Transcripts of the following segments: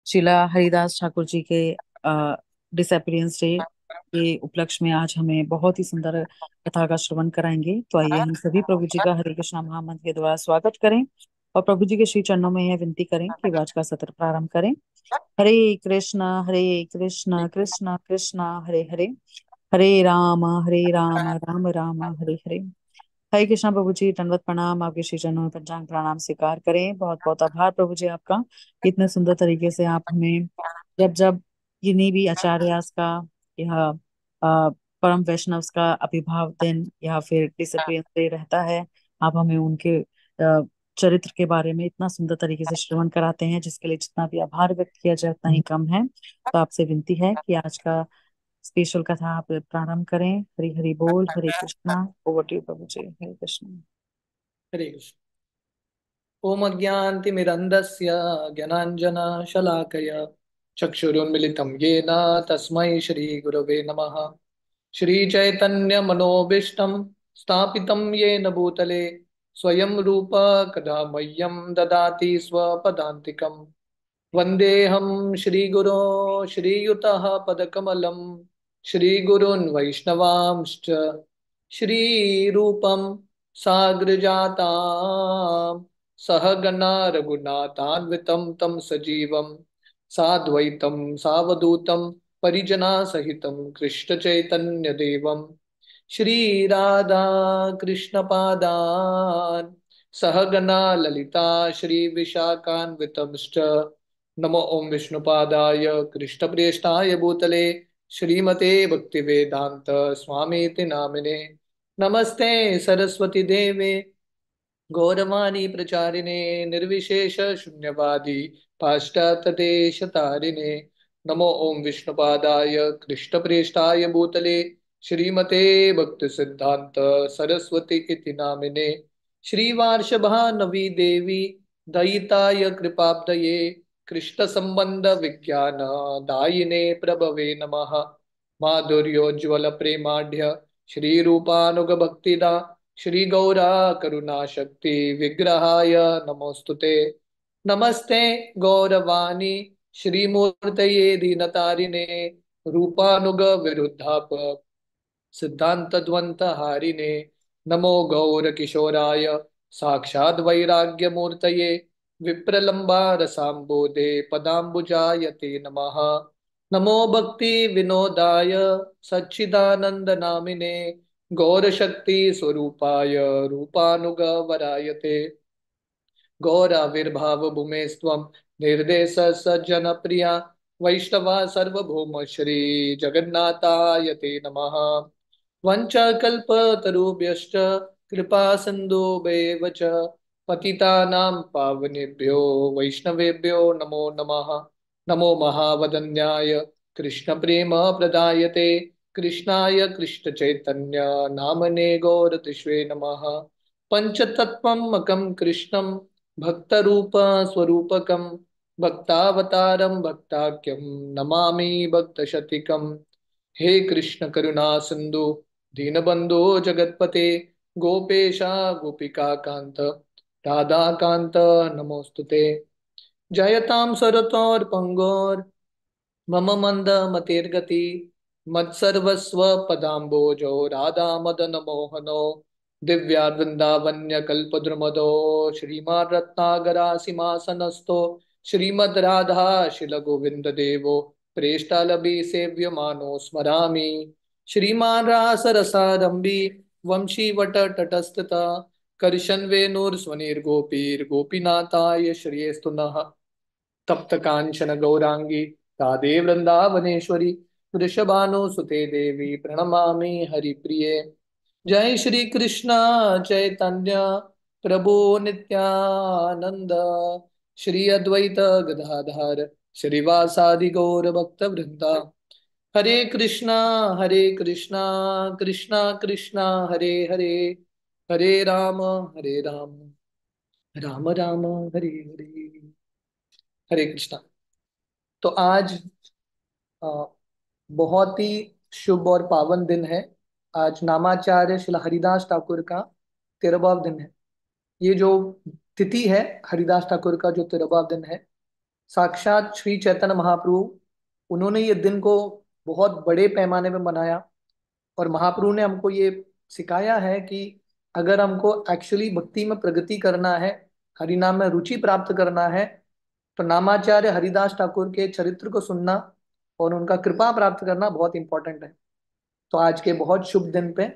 शिला हरिदास ठाकुर जी के disappearance day के उपलक्ष्य में आज हमें बहुत ही सुंदर कथा का श्रवण कराएंगे। तो आइए हम सभी प्रभु जी का हरे कृष्णा महामंत्र के द्वारा स्वागत करें और प्रभु जी के श्री चरणों में यह विनती करें कि आज का सत्र प्रारंभ करें। हरे कृष्णा कृष्णा कृष्णा हरे हरे, हरे राम राम राम हरे हरे। हरे कृष्णा प्रभु जी, दंडवत प्रणाम। आपके श्री चरणों में पंचांग प्रणाम स्वीकार करें। बहुत बहुत आभार प्रभु जी आपका, इतने सुंदर तरीके से आप हमें जब जब किन्हीं भी आचार्यास का यह परम वैष्णव का आविर्भाव दिन या फिर डिसअपियरेंस डे रहता है, आप हमें उनके चरित्र के बारे में इतना सुंदर तरीके से श्रवण कराते हैं, जिसके लिए जितना भी आभार व्यक्त किया जाए उतना ही कम है। तो आपसे विनती है कि आज का स्पेशल कथा आप प्रारंभ करें। हरि हरि बोल, हरे कृष्णा। ओवर टू यू प्रभु जी। हरे कृष्णा। हरे कृष्ण। ओम अज्ञानतिमिरन्धस्य ज्ञानाञ्जनशलाकया चक्षुरुन्मिलितं येन तस्मै श्रीगुरवे नमः। श्रीचैतन्यमनोभीष्टं स्थापितं येन भूतले स्वयं रूप कदा मह्यं ददाति स्वपदान्तिकम्। वन्देऽहं श्रीगुरो श्रीयुतः पदकमलं श्रीगुरून् वैष्णवांश्च श्रीरूपं साग्रजातां सहगणा रघुनाथान्वितं तं सजीवं साद्वैतं सावधूतं परिजनासहितं कृष्णचैतन्यदेवं श्रीराधा कृष्णपादान् सहगणा ललिता श्रीविशाखान्वितंश्च नमो ओम विष्णुपादाय कृष्णप्रेष्ठाय भूतले श्रीमते भक्तिवेदांत स्वामीति नामिने नमस्ते सरस्वती देवे गौरवाणी प्रचारिणे निर्विशेष शून्यवादी पाश्चात्यदेशतारिणे नमो ओम विष्णुपादाय कृष्णप्रेष्ठाय भूतले श्रीमते भक्ति सिद्धांत सरस्वती इति नामिने श्रीवार्षभानवी देवी दयिताय कृपाब्दये कृष्ण संबंध विज्ञान दायिने प्रभवे नमः। माधुर्योज्वल प्रेमाढ्य श्री रूपानुग भक्तिदा श्री गौरा करुणा शक्ति विग्रहाय नमोस्तुते। नमस्ते गौरवाणी श्रीमूर्तये दीनतारिणे रूपानुग विरुद्धाप सिद्धांत द्वंत हारिणे नमो गौर किशोराय साक्षाद वैराग्य मूर्तये विप्रलंबा रसाम्बोधे पदाम्बुजाय ते नमः। नमो भक्ति विनोदाय सच्चिदानंद नामिने गौर शक्ति स्वरूपाय रूपानुग वरायते गौराविर्भाव भूमेस्त्वं निर्देश सज्जन प्रिया वैष्णवा सर्वभौम श्री जगन्नाथाय ते नमः। वंशकल्पतरुभ्यश्च कृपा सिन्धुभ्येव च पतितानां पावनेभ्यो वैष्णवेभ्यो नमो नमः। नमो महावदन्याय कृष्णप्रेम प्रदायते कृष्णाय कृष्णचैतन्य नामने गौरतिष्वे नमः। पंचतत्त्वमकं कृष्णं भक्तरूप स्वरूपकं भक्तावतारं भक्ताख्यं नमामि भक्तशतिकम्। हे कृष्ण करुणा सिंधु दीनबंधो जगतपते गोपेशा गोपिका कांत राधा कांत नमोस्तुते। जयतां सरतोर पंगोर मम मंद मतिर्गति मत्सर्वस्व पदाम्बोजो राधा मदन मोहनो दिव्या वृंदावन्य कल्पद्रुमदो श्रीमान् रत्नागरा सिंहासनस्थो श्रीमद् राधा शिल गोविंद देवो प्रेष्टालभि सेव्यमानो स्मरामि। श्रीमान् रासरसारंभी वंशी वट तटस्थता कर्शन वेणुर्स्वनिर्गोपीर्गोपीनाथाय श्रियस्तु नः। तप्त कांचन गौरांगी राधे वृंदावनेश्वरी वृषभानुसुते देवी प्रणमामि हरिप्रिये। जय श्री कृष्ण चैतन्य प्रभु नित्यानंद श्री अद्वैत गदाधर श्रीवासादि गौर भक्त वृंदा। हरे कृष्णा कृष्णा कृष्णा हरे हरे, हरे राम राम राम हरे हरे। हरे कृष्णा। तो आज अ, बहुत ही शुभ और पावन दिन है। आज नामाचार्य श्री हरिदास ठाकुर का 13वां दिन है। ये जो तिथि है हरिदास ठाकुर का जो 13वां दिन है, साक्षात श्री चैतन्य महाप्रभु, उन्होंने ये दिन को बहुत बड़े पैमाने में मनाया। और महाप्रभु ने हमको ये सिखाया है कि अगर हमको एक्चुअली भक्ति में प्रगति करना है, हरि नाम में रुचि प्राप्त करना है, तो नामाचार्य हरिदास ठाकुर के चरित्र को सुनना और उनका कृपा प्राप्त करना बहुत इंपॉर्टेंट है। तो आज के बहुत शुभ दिन पे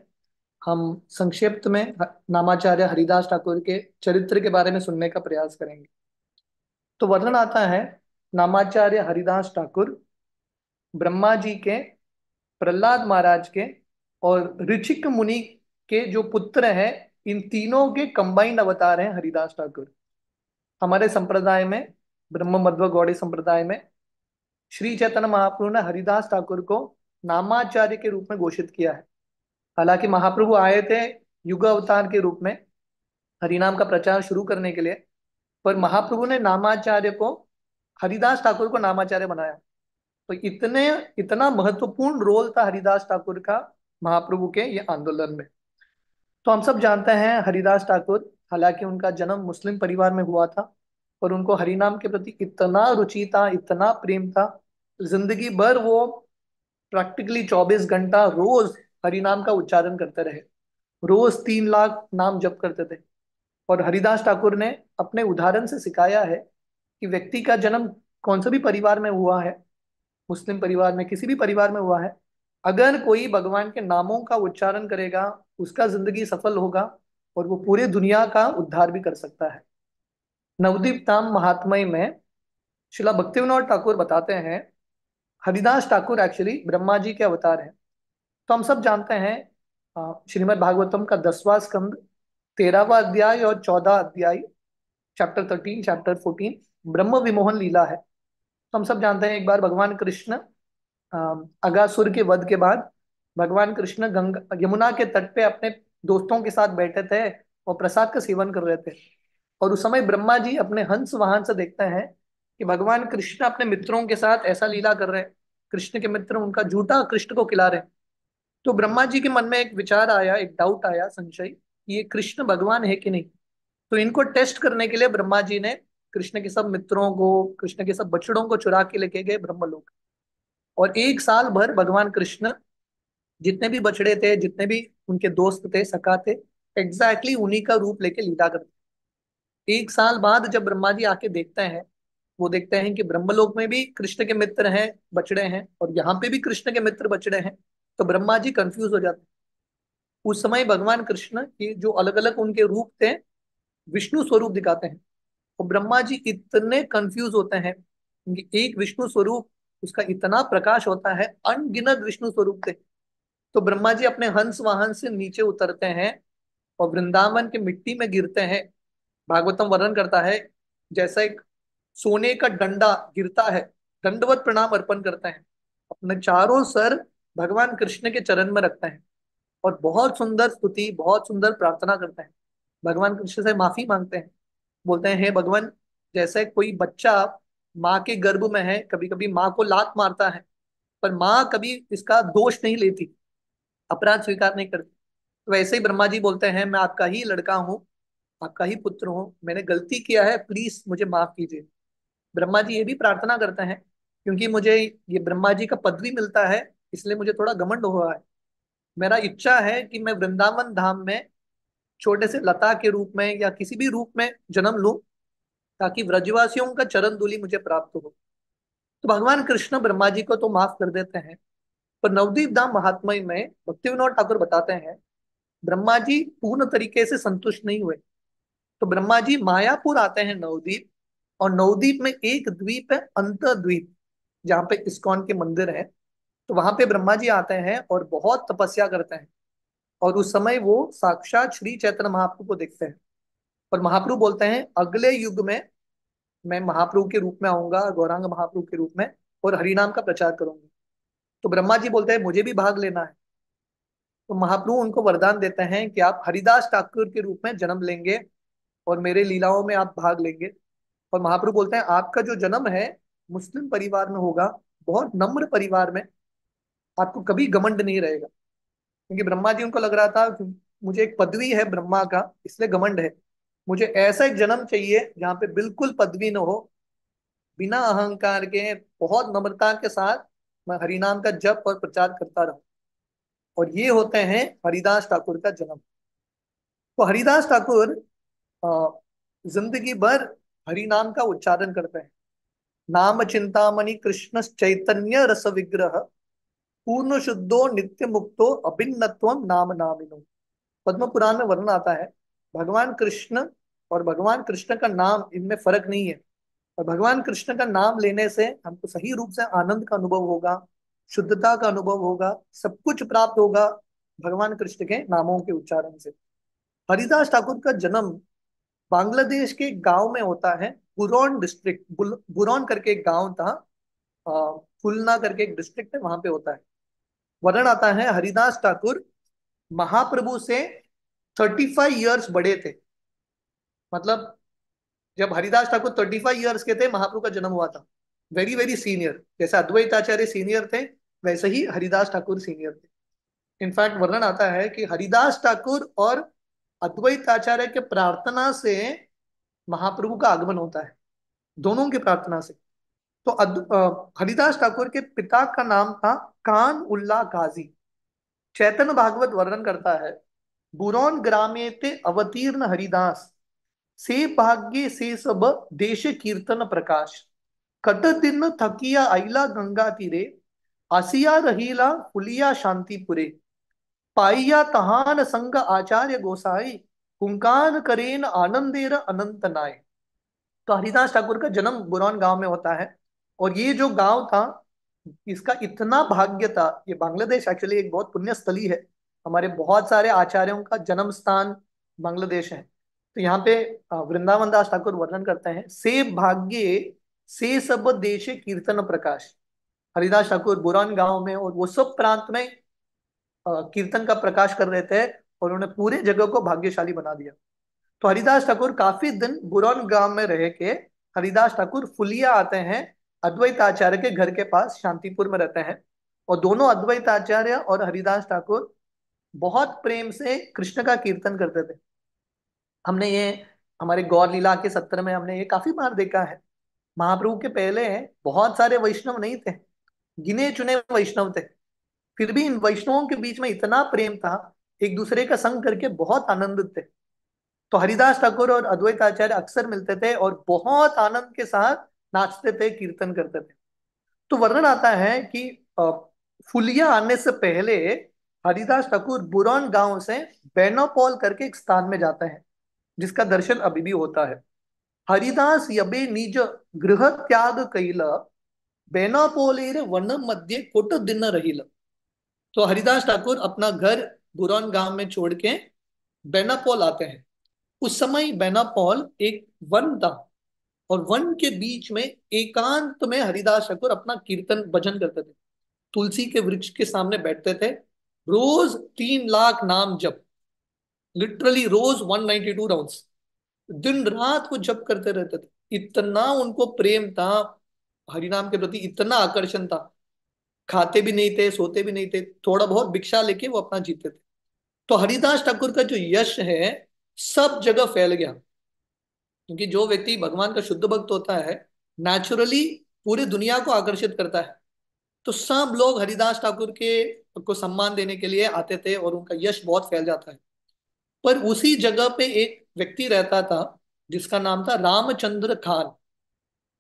हम संक्षिप्त में नामाचार्य हरिदास ठाकुर के चरित्र के बारे में सुनने का प्रयास करेंगे। तो वर्णन आता है, नामाचार्य हरिदास ठाकुर ब्रह्मा जी के, प्रहलाद महाराज के और ऋचिक मुनि के जो पुत्र हैं, इन तीनों के कंबाइंड अवतार हैं हरिदास ठाकुर। हमारे संप्रदाय में, ब्रह्म मध्व गौड़ी संप्रदाय में, श्री चैतन्य महाप्रभु ने हरिदास ठाकुर को नामाचार्य के रूप में घोषित किया है। हालांकि महाप्रभु आए थे युग अवतार के रूप में हरिनाम का प्रचार शुरू करने के लिए, पर महाप्रभु ने नामाचार्य को, हरिदास ठाकुर को नामाचार्य बनाया। तो इतने इतना महत्वपूर्ण रोल था हरिदास ठाकुर का महाप्रभु के ये आंदोलन में। तो हम सब जानते हैं हरिदास ठाकुर, हालांकि उनका जन्म मुस्लिम परिवार में हुआ था, पर उनको हरिनाम के प्रति इतना रुचि था, इतना प्रेम था, जिंदगी भर वो प्रैक्टिकली 24 घंटा रोज हरिनाम का उच्चारण करते रहे। रोज 3 लाख नाम जप करते थे। और हरिदास ठाकुर ने अपने उदाहरण से सिखाया है कि व्यक्ति का जन्म कौन सा भी परिवार में हुआ है, मुस्लिम परिवार में, किसी भी परिवार में हुआ है, अगर कोई भगवान के नामों का उच्चारण करेगा, उसका जिंदगी सफल होगा और वो पूरी दुनिया का उद्धार भी कर सकता है। नवदीप धाम महात्म्य में श्रीला भक्तिविनोद ठाकुर बताते हैं, हरिदास ठाकुर एक्चुअली ब्रह्मा जी के अवतार हैं। तो हम सब जानते हैं श्रीमद् भागवतम का 10वां स्कंद, 13वां अध्याय और 14वां अध्याय, चैप्टर 13, चैप्टर 14 ब्रह्म विमोहन लीला है। तो हम सब जानते हैं, एक बार भगवान कृष्ण अगासुर के वध के बाद भगवान कृष्ण गंगा यमुना के तट पे अपने दोस्तों के साथ बैठे थे और प्रसाद का सेवन कर रहे थे। और उस समय ब्रह्मा जी अपने हंस वाहन से देखते हैं कि भगवान कृष्ण अपने मित्रों के साथ ऐसा लीला कर रहे हैं, कृष्ण के मित्र उनका जूठा कृष्ण को खिला रहे हैं। तो ब्रह्मा जी के मन में एक विचार आया, एक डाउट आया, संशय, कि ये कृष्ण भगवान है कि नहीं। तो इनको टेस्ट करने के लिए ब्रह्मा जी ने कृष्ण के सब मित्रों को, कृष्ण के सब बछड़ों को चुरा के लेके गए ब्रह्मलोक। और 1 साल भर भगवान कृष्ण जितने भी बछड़े थे, जितने भी उनके दोस्त थे, सखा थे, एग्जैक्टली उन्हीं का रूप लेके लीला करते। 1 साल बाद जब ब्रह्मा जी आके देखते हैं, वो देखते हैं कि ब्रह्मलोक में भी कृष्ण के मित्र हैं, बछड़े हैं, और यहाँ पे भी कृष्ण के मित्र बछड़े हैं। तो ब्रह्मा जी कंफ्यूज हो जाते हैं। उस समय भगवान कृष्ण के जो अलग अलग उनके रूप थे, विष्णु स्वरूप दिखाते हैं। और ब्रह्मा जी इतने कंफ्यूज होते हैं क्योंकि एक विष्णु स्वरूप, उसका इतना प्रकाश होता है, अनगिनत विष्णु स्वरूप थे। तो ब्रह्मा जी अपने हंस वाहन से नीचे उतरते हैं और वृंदावन के मिट्टी में गिरते हैं। भागवतम वर्णन करता है, जैसा एक सोने का डंडा गिरता है, दंडवत प्रणाम अर्पण करते हैं, अपने चारों सर भगवान कृष्ण के चरण में रखते हैं और बहुत सुंदर स्तुति, बहुत सुंदर प्रार्थना करते हैं। भगवान कृष्ण से माफी मांगते हैं, बोलते हैं, हे भगवान, जैसे कोई बच्चा माँ के गर्भ में है, कभी कभी माँ को लात मारता है, पर माँ कभी इसका दोष नहीं लेती, अपराध स्वीकार नहीं करती, तो वैसे ही ब्रह्मा जी बोलते हैं, मैं आपका ही लड़का हूँ, आपका ही पुत्र हूँ, मैंने गलती किया है, प्लीज मुझे माफ कीजिए। ब्रह्मा जी ये भी प्रार्थना करते हैं, क्योंकि मुझे ये ब्रह्मा जी का पदवी मिलता है, इसलिए मुझे थोड़ा घमंड हुआ है। मेरा इच्छा है कि मैं वृंदावन धाम में छोटे से लता के रूप में या किसी भी रूप में जन्म लूं, ताकि व्रजवासियों का चरण धूलि मुझे प्राप्त हो। तो भगवान कृष्ण ब्रह्मा जी को तो माफ कर देते हैं, पर नवदीप धाम महात्म्य में भक्तिविनोद ठाकुर बताते हैं, ब्रह्मा जी पूर्ण तरीके से संतुष्ट नहीं हुए। तो ब्रह्मा जी मायापुर आते हैं, नवदीप, और नवदीप में एक द्वीप है, अंतर्द्वीप, जहाँ पे इस्कॉन के मंदिर है। तो वहां पे ब्रह्मा जी आते हैं और बहुत तपस्या करते हैं। और उस समय वो साक्षात श्री चैतन्य महाप्रभु को देखते हैं। और महाप्रभु बोलते हैं, अगले युग में मैं महाप्रभु के रूप में आऊंगा, गौरांग महाप्रभु के रूप में, और हरिनाम का प्रचार करूंगा। तो ब्रह्मा जी बोलते हैं, मुझे भी भाग लेना है। तो महाप्रभु उनको वरदान देते हैं कि आप हरिदास ठाकुर के रूप में जन्म लेंगे और मेरे लीलाओं में आप भाग लेंगे। और महाप्रभु बोलते हैं, आपका जो जन्म है मुस्लिम परिवार में होगा, बहुत नम्र परिवार में, आपको कभी घमंड नहीं रहेगा। क्योंकि ब्रह्मा जी उनको लग रहा था कि मुझे एक पदवी है ब्रह्मा का, इसलिए घमंड है, मुझे ऐसा एक जन्म चाहिए जहाँ पे बिल्कुल पदवी न हो, बिना अहंकार के बहुत नम्रता के साथ मैं हरिनाम का जप और प्रचार करता रहूं। और ये होते हैं हरिदास ठाकुर का जन्म। तो हरिदास ठाकुर अ, जिंदगी भर हरि नाम का उच्चारण करते हैं। नाम चिंतामणि कृष्ण चैतन्य रस विग्रह पूर्ण शुद्धो नित्य मुक्तो अभिन्नत्वम नाम नामिनो। पद्म पुराण में वर्णन आता है, भगवान कृष्ण और भगवान कृष्ण का नाम, इनमें फर्क नहीं है। और भगवान कृष्ण का नाम लेने से हमको सही रूप से आनंद का अनुभव होगा, शुद्धता का अनुभव होगा, सब कुछ प्राप्त होगा भगवान कृष्ण के नामों के उच्चारण से। हरिदास ठाकुर का जन्म बांग्लादेश के गांव में होता है। बुरौन डिस्ट्रिक्ट, बुरौन करके एक गांव था, खुलना करके एक डिस्ट्रिक्ट है, वहां पे होता है। वर्णन आता है हरिदास ठाकुर महाप्रभु से 35 ईयर्स बड़े थे। मतलब जब हरिदास ठाकुर 35 ईयर्स के थे, महाप्रभु का जन्म हुआ था। वेरी वेरी सीनियर, जैसे अद्वैत आचार्य सीनियर थे, वैसे ही हरिदास ठाकुर सीनियर थे। इनफैक्ट वर्णन आता है कि हरिदास ठाकुर और अद्वैत आचार्य के प्रार्थना से महाप्रभु का आगमन होता है, दोनों की प्रार्थना से। तो हरिदास ठाकुर के पिता का नाम था कान उल्ला गाजी। चैतन्य भागवत वर्णन करता है, बुरौन ग्रामे ते अवतीर्ण हरिदास से भाग्य से सब देश कीर्तन प्रकाश कट दिन थकिया आइला गंगा तीरे आसिया रहीला फुलिया शांतिपुरे पाइया तहान संग आचार्य गोसाई कुंकान करेन आनंदेर अनंत नाय। तो हरिदास ठाकुर का जन्म बुरौन गांव में होता है। और ये जो गांव था, इसका इतना भाग्य था, ये बांग्लादेश एक्चुअली एक बहुत पुण्य स्थली है। हमारे बहुत सारे आचार्यों का जन्म स्थान बांग्लादेश है। तो यहाँ पे वृंदावन दास ठाकुर वर्णन करते हैं, से भाग्य से सब देश कीर्तन प्रकाश। हरिदास ठाकुर बुरौन गांव में और वो सब प्रांत में कीर्तन का प्रकाश कर रहे थे, और उन्होंने पूरे जगह को भाग्यशाली बना दिया। तो हरिदास ठाकुर काफी दिन बुरौन गांव में रह के हरिदास ठाकुर फुलिया आते हैं, अद्वैत आचार्य के घर के पास शांतिपुर में रहते हैं। और दोनों अद्वैत आचार्य और हरिदास ठाकुर बहुत प्रेम से कृष्ण का कीर्तन करते थे। हमने ये हमारे गौर लीला के सत्र में हमने ये काफी बार देखा है। महाप्रभु के पहले बहुत सारे वैष्णव नहीं थे, गिने चुने वैष्णव थे। फिर भी इन वैष्णवों के बीच में इतना प्रेम था, एक दूसरे का संग करके बहुत आनंदित थे। तो हरिदास ठाकुर और अद्वैत आचार्य अक्सर मिलते थे और बहुत आनंद के साथ नाचते थे, कीर्तन करते थे। तो वर्णन आता है कि फुलिया आने से पहले हरिदास ठाकुर बुरौन गांव से बेनापोल करके एक स्थान में जाते हैं, जिसका दर्शन अभी भी होता है। हरिदास यबे निज गृह त्याग कैल बेनापोलेर वन मध्य कोट दिन रहिल। तो हरिदास ठाकुर अपना घर बुरौन गांव में छोड़ के बेनापोल आते हैं। उस समय बेनापोल एक वन था, और वन के बीच में एकांत में हरिदास ठाकुर अपना कीर्तन भजन करते थे। तुलसी के वृक्ष के सामने बैठते थे, रोज 3 लाख नाम जप, लिटरली रोज 192 राउंड्स, दिन रात वो जप करते रहते थे। इतना उनको प्रेम था हरिनाम के प्रति, इतना आकर्षण था। खाते भी नहीं थे, सोते भी नहीं थे, थोड़ा बहुत भिक्षा लेके वो अपना जीते थे। तो हरिदास ठाकुर का जो यश है सब जगह फैल गया, क्योंकि जो व्यक्ति भगवान का शुद्ध भक्त होता है, नेचुरली पूरी दुनिया को आकर्षित करता है। तो सब लोग हरिदास ठाकुर के को सम्मान देने के लिए आते थे, और उनका यश बहुत फैल जाता है। पर उसी जगह पे एक व्यक्ति रहता था जिसका नाम था रामचंद्र खान।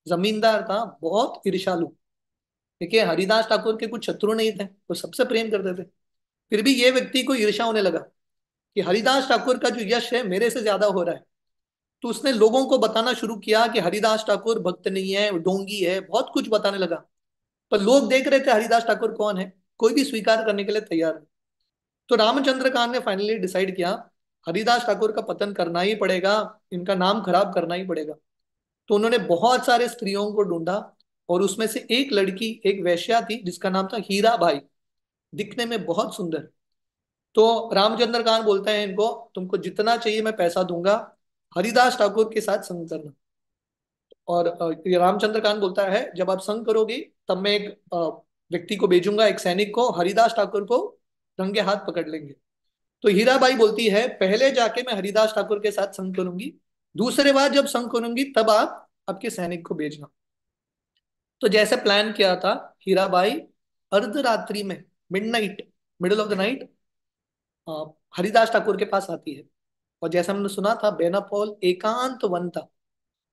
जमींदार था, बहुत ईर्ष्यालु। देखिए, हरिदास ठाकुर के कुछ शत्रु नहीं थे, वो सबसे प्रेम करते थे। फिर भी ये व्यक्ति को ईर्ष्या होने लगा कि हरिदास ठाकुर का जो यश है मेरे से ज्यादा हो रहा है। तो उसने लोगों को बताना शुरू किया कि हरिदास ठाकुर भक्त नहीं है, डोंगी है, बहुत कुछ बताने लगा। पर लोग देख रहे थे हरिदास ठाकुर कौन है, कोई भी स्वीकार करने के लिए तैयार नहीं। तो रामचंद्र खान ने फाइनली डिसाइड किया, हरिदास ठाकुर का पतन करना ही पड़ेगा, इनका नाम खराब करना ही पड़ेगा। तो उन्होंने बहुत सारे स्त्रियों को ढूंढा, और उसमें से एक लड़की, एक वेश्या थी जिसका नाम था हीरा बाई, दिखने में बहुत सुंदर। तो रामचंद्र खान बोलते हैं इनको, तुमको जितना चाहिए मैं पैसा दूंगा, हरिदास ठाकुर के साथ संग करना। और ये रामचंद्र खान बोलता है, जब आप संग करोगे तब मैं एक व्यक्ति को भेजूंगा, एक सैनिक को, हरिदास ठाकुर को रंगे हाथ पकड़ लेंगे। तो हीराबाई बोलती है, पहले जाके मैं हरिदास ठाकुर के साथ संग करूंगी, दूसरे बार जब संग करूंगी तब आप आपके सैनिक को भेजना। तो जैसे प्लान किया था, हीराबाई अर्धरात्रि में, midnight, middle of the night, Haridas Thakur के पास आती है। और जैसा हमने सुना था, बेनापोल एकांत वन था,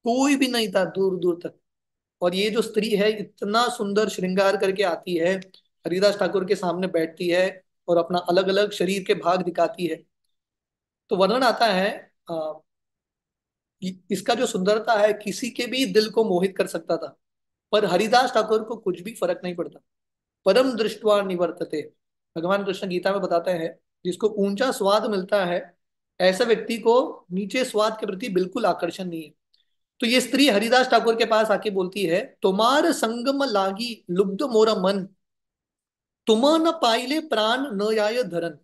कोई भी नहीं था दूर दूर तक। और ये जो स्त्री है इतना सुंदर श्रृंगार करके आती है, हरिदास ठाकुर के सामने बैठती है और अपना अलग अलग शरीर के भाग दिखाती है। तो वर्णन आता है, अ, इसका जो सुंदरता है किसी के भी दिल को मोहित कर सकता था, पर हरिदास ठाकुर को कुछ भी फर्क नहीं पड़ता। परम दृष्टवा निवर्तते, भगवान कृष्ण गीता में बताते हैं, जिसको ऊंचा स्वाद मिलता है ऐसे व्यक्ति को नीचे स्वाद के प्रति बिल्कुल आकर्षण नहीं है। तो ये स्त्री हरिदास ठाकुर के पास आके बोलती है, तुम्हार संगम लागी लुब्ध मोरा मन, तुम न पाइले प्राण न आय धरन।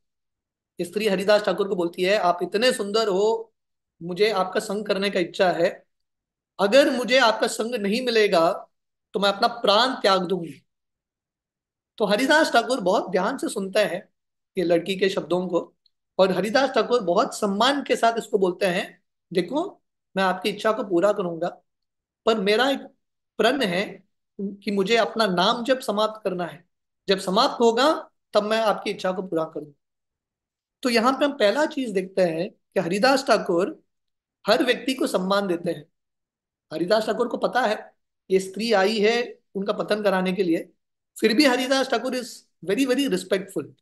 ये स्त्री हरिदास ठाकुर को बोलती है, आप इतने सुंदर हो, मुझे आपका संग करने का इच्छा है, अगर मुझे आपका संग नहीं मिलेगा तो मैं अपना प्राण त्याग दूंगी। तो हरिदास ठाकुर बहुत ध्यान से सुनते हैं ये लड़की के शब्दों को, और हरिदास ठाकुर बहुत सम्मान के साथ इसको बोलते हैं, देखो मैं आपकी इच्छा को पूरा करूंगा, पर मेरा एक प्रण है कि मुझे अपना नाम जब समाप्त करना है, जब समाप्त होगा तब मैं आपकी इच्छा को पूरा करूंगा। तो यहाँ पे हम पहला चीज देखते हैं कि हरिदास ठाकुर हर व्यक्ति को सम्मान देते हैं। हरिदास ठाकुर को पता है ये स्त्री आई है उनका पतन कराने के लिए, फिर भी Haridas Thakur is very very respectful,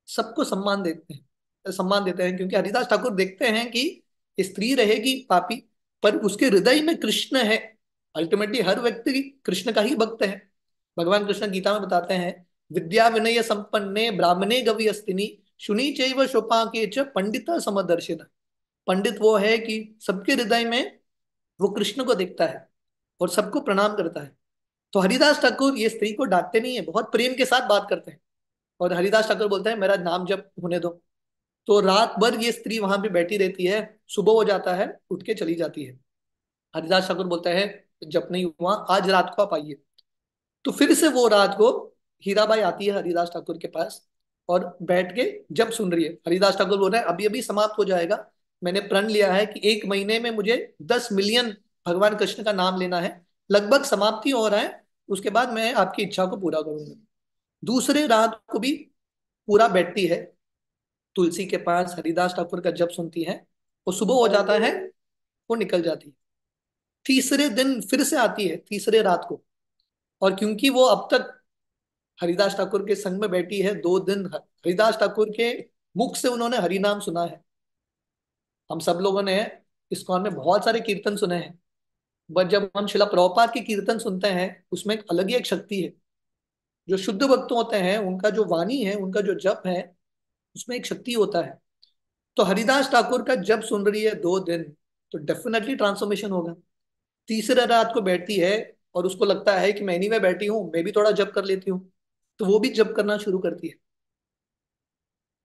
सबको सम्मान देते हैं, क्योंकि हरिदास ठाकुर देखते हैं कि स्त्री रहेगी पापी, पर उसके हृदय में कृष्ण है। अल्टीमेटली हर व्यक्ति कृष्ण का ही भक्त है। भगवान कृष्ण गीता में बताते हैं, विद्या विनय संपन्ने ब्राह्मणे गवि अस्तिनी शुनि चैव शोपाके च पंडित समदर्शिन। पंडित वो है कि सबके हृदय में वो कृष्ण को देखता है और सबको प्रणाम करता है। तो हरिदास ठाकुर ये स्त्री को डांटते नहीं है, बहुत प्रेम के साथ बात करते हैं। और हरिदास ठाकुर बोलते हैं, मेरा नाम जप होने दो। तो रात भर ये स्त्री वहां पे बैठी रहती है, सुबह हो जाता है, उठ के चली जाती है। हरिदास ठाकुर बोलता है, जप नहीं हुआ, आज रात को आप आइए। तो फिर से वो रात को हीराबाई आती है हरिदास ठाकुर के पास और बैठ के जब सुन रही है। हरिदास ठाकुर बोल रहे हैं, अभी अभी समाप्त हो जाएगा, मैंने प्रण लिया है कि 1 महीने में मुझे 10 मिलियन भगवान कृष्ण का नाम लेना है, लगभग समाप्ति हो रहा है, उसके बाद मैं आपकी इच्छा को पूरा करूंगा। दूसरे रात को भी पूरा बैठती है तुलसी के पास, हरिदास ठाकुर का जप सुनती है, वो सुबह हो जाता है, वो निकल जाती है। तीसरे दिन फिर से आती है, तीसरे रात को, और क्योंकि वो अब तक हरिदास ठाकुर के संग में बैठी है 2 दिन, हरिदास ठाकुर के मुख से उन्होंने हरि नाम सुना है। हम सब लोगों ने इस्कॉन में बहुत सारे कीर्तन सुने हैं, बट जब हम शिला प्रभुपाद के कीर्तन सुनते हैं उसमें एक अलग ही एक शक्ति है। जो शुद्ध भक्त होते हैं उनका जो वाणी है, उनका जो जप है, उसमें एक शक्ति होता है। तो हरिदास ठाकुर का जब सुन रही है 2 दिन, तो डेफिनेटली ट्रांसफॉर्मेशन होगा। तीसरे रात को बैठती है और उसको लगता है कि मैं नहीं, मैं बैठी हूँ, मैं भी थोड़ा जप कर लेती हूँ, तो वो भी जप करना शुरू करती है।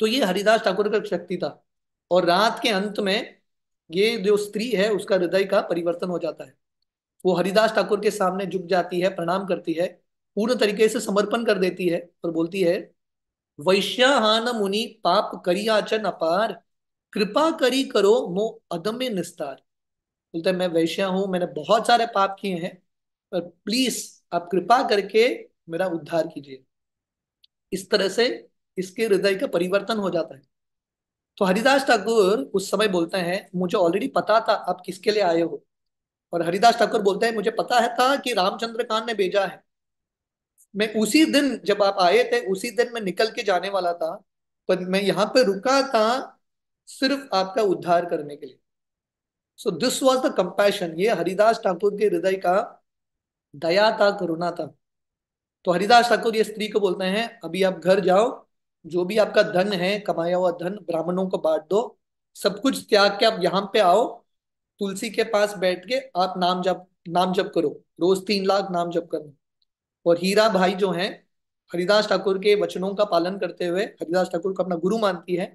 तो ये हरिदास ठाकुर का शक्ति था। और रात के अंत में ये जो स्त्री है उसका हृदय का परिवर्तन हो जाता है। वो हरिदास ठाकुर के सामने झुक जाती है, प्रणाम करती है, पूर्ण तरीके से समर्पण कर देती है और बोलती है, वैश्याहान मुनि पाप करियाचन अपार, कृपा करी करो मो अदम्य निस्तार। बोलते हैं, मैं वैश्या हूं, मैंने बहुत सारे पाप किए हैं, पर प्लीज आप कृपा करके मेरा उद्धार कीजिए। इस तरह से इसके हृदय का परिवर्तन हो जाता है। तो हरिदास ठाकुर उस समय बोलते हैं, मुझे ऑलरेडी पता था आप किसके लिए आए हो। और हरिदास ठाकुर बोलते हैं, मुझे पता है था कि रामचंद्र खान ने भेजा है, मैं उसी दिन जब आप आए थे उसी दिन मैं निकल के जाने वाला था, पर मैं यहाँ पे रुका था सिर्फ आपका उद्धार करने के लिए। So this was the compassion, ये हरिदास ठाकुर के हृदय का दया था, करुणा था। तो हरिदास ठाकुर ये स्त्री को बोलते हैं, अभी आप घर जाओ, जो भी आपका धन है, कमाया हुआ धन, ब्राह्मणों को बांट दो, सब कुछ त्याग के आप यहाँ पे आओ, तुलसी के पास बैठ के आप नाम जप करो, रोज 3 लाख नाम जप करो। और हीरा भाई जो है, हरिदास ठाकुर के वचनों का पालन करते हुए हरिदास ठाकुर को अपना गुरु मानती है,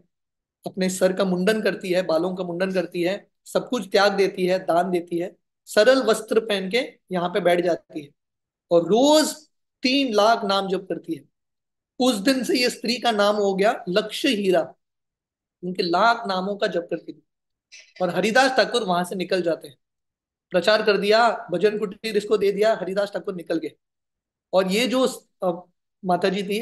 अपने सर का मुंडन करती है, बालों का मुंडन करती है, सब कुछ त्याग देती है, दान देती है, सरल वस्त्र पहन के यहाँ पे बैठ जाती है और रोज 3 लाख नाम जप करती है। उस दिन से ये स्त्री का नाम हो गया लक्ष्य हीरा, उनके लाख नामों का जप करती थी। और हरिदास ठाकुर वहां से निकल जाते हैं, प्रचार कर दिया, भजन कुटीर इसको दे दिया, हरिदास ठाकुर निकल गए। और ये जो माता जी थी